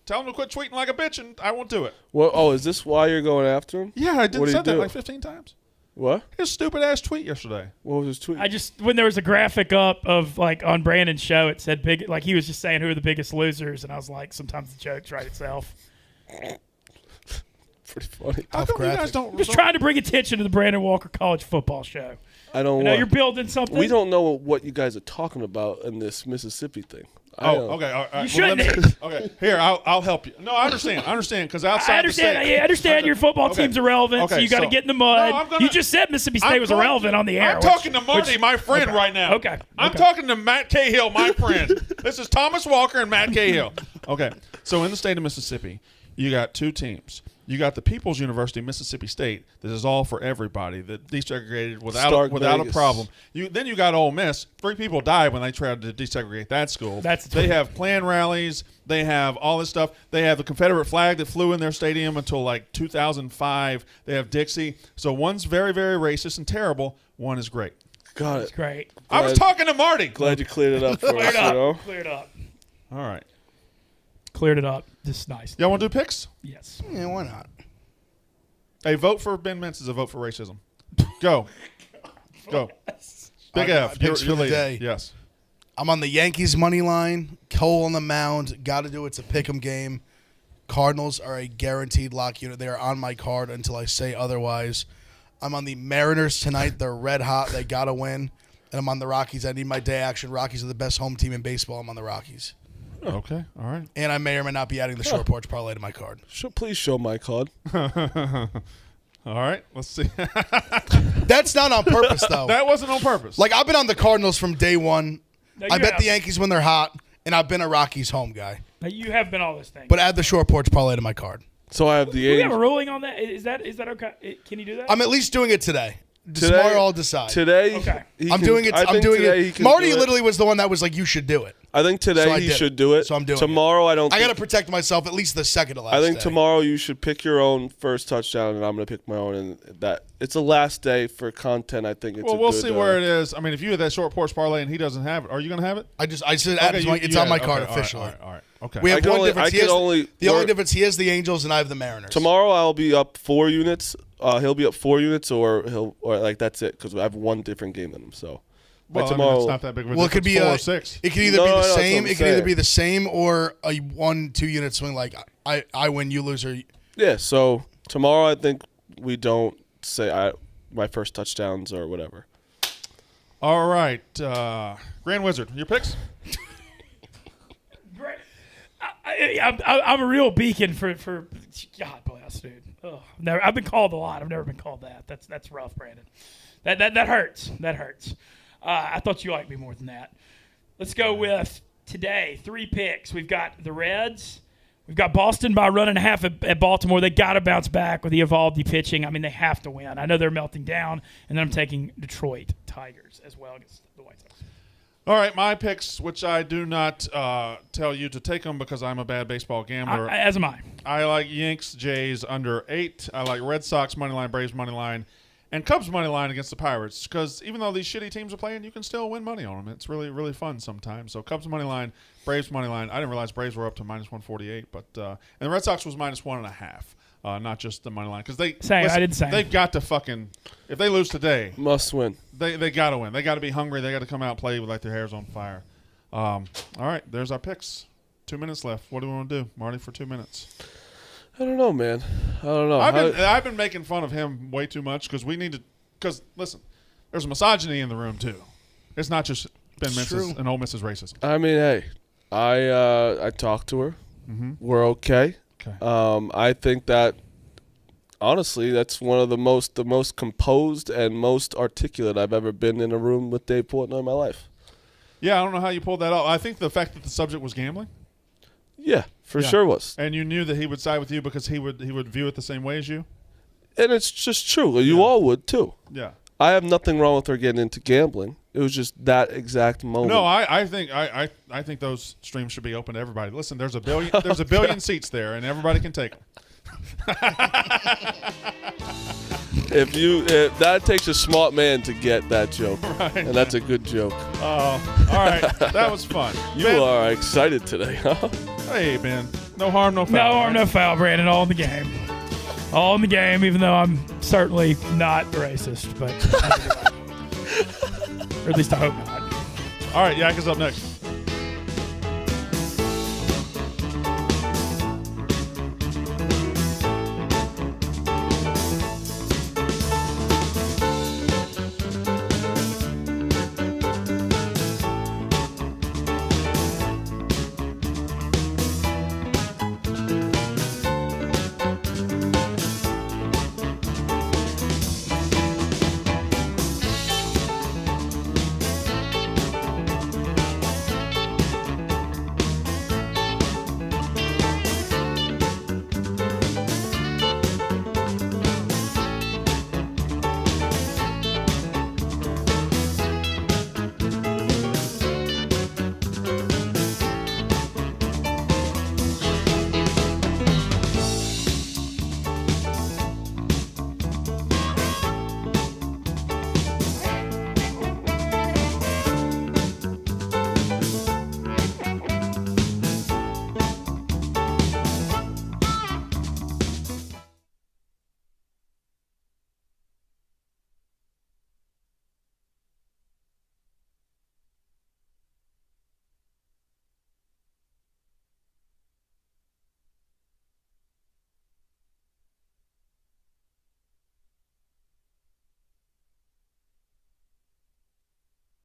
tell them to quit tweeting like a bitch, and I won't do it. Well, is this why you're going after him? Yeah, I did What did say he that do? like 15 times. What? His stupid ass tweet yesterday. What was his tweet? When there was a graphic up of like on Brandon's show, it said big, like he was just saying who are the biggest losers, and I was like, sometimes the jokes write itself. Pretty funny. How come you guys don't? I'm just trying to bring attention to the Brandon Walker College Football Show. I don't You know, want. you're building something. We don't know what you guys are talking about in this Mississippi thing. Okay. All right. You shouldn't. Okay. Here, I'll help you. No, I understand. because outside I understand. the state, I understand your football Okay. team's irrelevant, so Okay, you got to so- get in the mud. No, I'm gonna- You just said Mississippi State I'm was talking- irrelevant on the air. I'm talking to Marty, my friend, okay. right now. Okay. I'm talking to Matt Cahill, my friend. This is Thomas Walker and Matt Cahill. Okay. So in the state of Mississippi, you got 2 teams. You got the People's University, Mississippi State, that is all for everybody, that desegregated without a Vegas. problem. Then you got Ole Miss. 3 people died when they tried to desegregate that school. They have Klan rallies. They have all this stuff. They have the Confederate flag that flew in their stadium until like 2005. They have Dixie. So one's very, very racist and terrible. One is great. Got That's it. great. I was talking to Marty. Glad you cleared it up for us. Cleared You up. know? Cleared up. All right. Cleared it up. This is nice. Y'all want to do picks? Yes. Yeah, why not? A vote for Ben Mintz is a vote for racism. Go. Go. Big All right, F. picks You're for the leading. day. Yes. I'm on the Yankees money line. Cole on the mound. Got to do it. It's a pick'em game. Cardinals are a guaranteed lock unit. They are on my card until I say otherwise. I'm on the Mariners tonight. They're red hot. They got to win. And I'm on the Rockies. I need my day action. Rockies are the best home team in baseball. I'm on the Rockies. Okay. All right. And I may or may not be adding the short porch parlay to my card. Please show my card. All right. Let's see. That's not on purpose, though. That wasn't on purpose. Like, I've been on the Cardinals from day one. No, I you bet have. the Yankees when they're hot, and I've been a Rockies home guy. Now, you have been all those things. But add the short porch parlay to my card. So I have the do we have a Angels. ruling on that? Is that okay? Can you do that? I'm at least doing it today. Today- Tomorrow I'll decide. Today, Okay. I'm doing it. I'm doing it. Marty Marty literally was the one that was like, "You should do it." I think today So I he did should it. do it. So I'm doing tomorrow. I don't. I got to think- protect myself at least the second to last. I think day. tomorrow you should pick your own first touchdown, and I'm going to pick my own. And that it's the last day for content. I think it's. Well, we'll see where it is. I mean, if you had that short porch parlay and he doesn't have it, are you going to have it? I said add it to it's on my card officially. All right. Okay. We have can one only- difference. I can only the only work- difference he has the Angels and I have the Mariners. Tomorrow I'll be up 4 units. He'll be up 4 units, or that's it because I have one different game than him. So well, tomorrow, it's not that big of a Well, it could difference, be 4 or 6. It could either No, be the no, that's same. what I'm It could either saying. be the same or a 1-2 unit swing. Like I win, you lose, or yeah. So tomorrow I think we don't say my first touchdowns or whatever. All right. Grand Wizard, your picks? I'm a real beacon for God bless, dude. I've been called a lot. I've never been called that. That's rough, Brandon. That hurts. That hurts. I thought you liked me more than that. Let's go with today, 3 picks. We've got the Reds. We've got Boston by a run and a half at Baltimore. They got to bounce back with the Evaldi pitching. I mean, they have to win. I know they're melting down. And then I'm taking Detroit Tigers as well against the White Sox. All right, my picks, which I do not tell you to take them because I'm a bad baseball gambler. As am I. I like Yanks, Jays under 8. I like Red Sox money line, Braves money line, and Cubs money line against the Pirates. Because even though these shitty teams are playing, you can still win money on them. It's really, really fun sometimes. So Cubs money line, Braves money line. I didn't realize Braves were up to -148, but and the Red Sox was -1.5. Not just the money line, because they've got to fucking, if they lose today, must win. They got to win. They got to be hungry. They got to come out and play with like their hair's on fire. All right, there's our picks. 2 minutes left. What do we want to do, Marty, for 2 minutes? I don't know, man. I don't know. I've been making fun of him way too much because we need to. Because listen, there's misogyny in the room too. It's not just Ben Mentz's and Ole Miss's racism. I mean, hey, I talked to her. Mm-hmm. We're okay. I think that honestly, that's one of the most composed and most articulate I've ever been in a room with Dave Portnoy in my life. Yeah, I don't know how you pulled that off. I think the fact that the subject was gambling. Yeah, sure was. And you knew that he would side with you because he would view it the same way as you. And it's just true. You all would too. Yeah. I have nothing wrong with her getting into gambling. It was just that exact moment. No, I think those streams should be open to everybody. Listen, there's a billion seats there, and everybody can take them. If that takes a smart man to get that joke, right, and that's a good joke. All right, that was fun. You Ben, are excited today, huh? Hey, Ben, no harm, no foul. No harm, no foul, Brandon. All in the game. All in the game. Even though I'm certainly not racist, but or at least I hope not. All right, Yak is up next.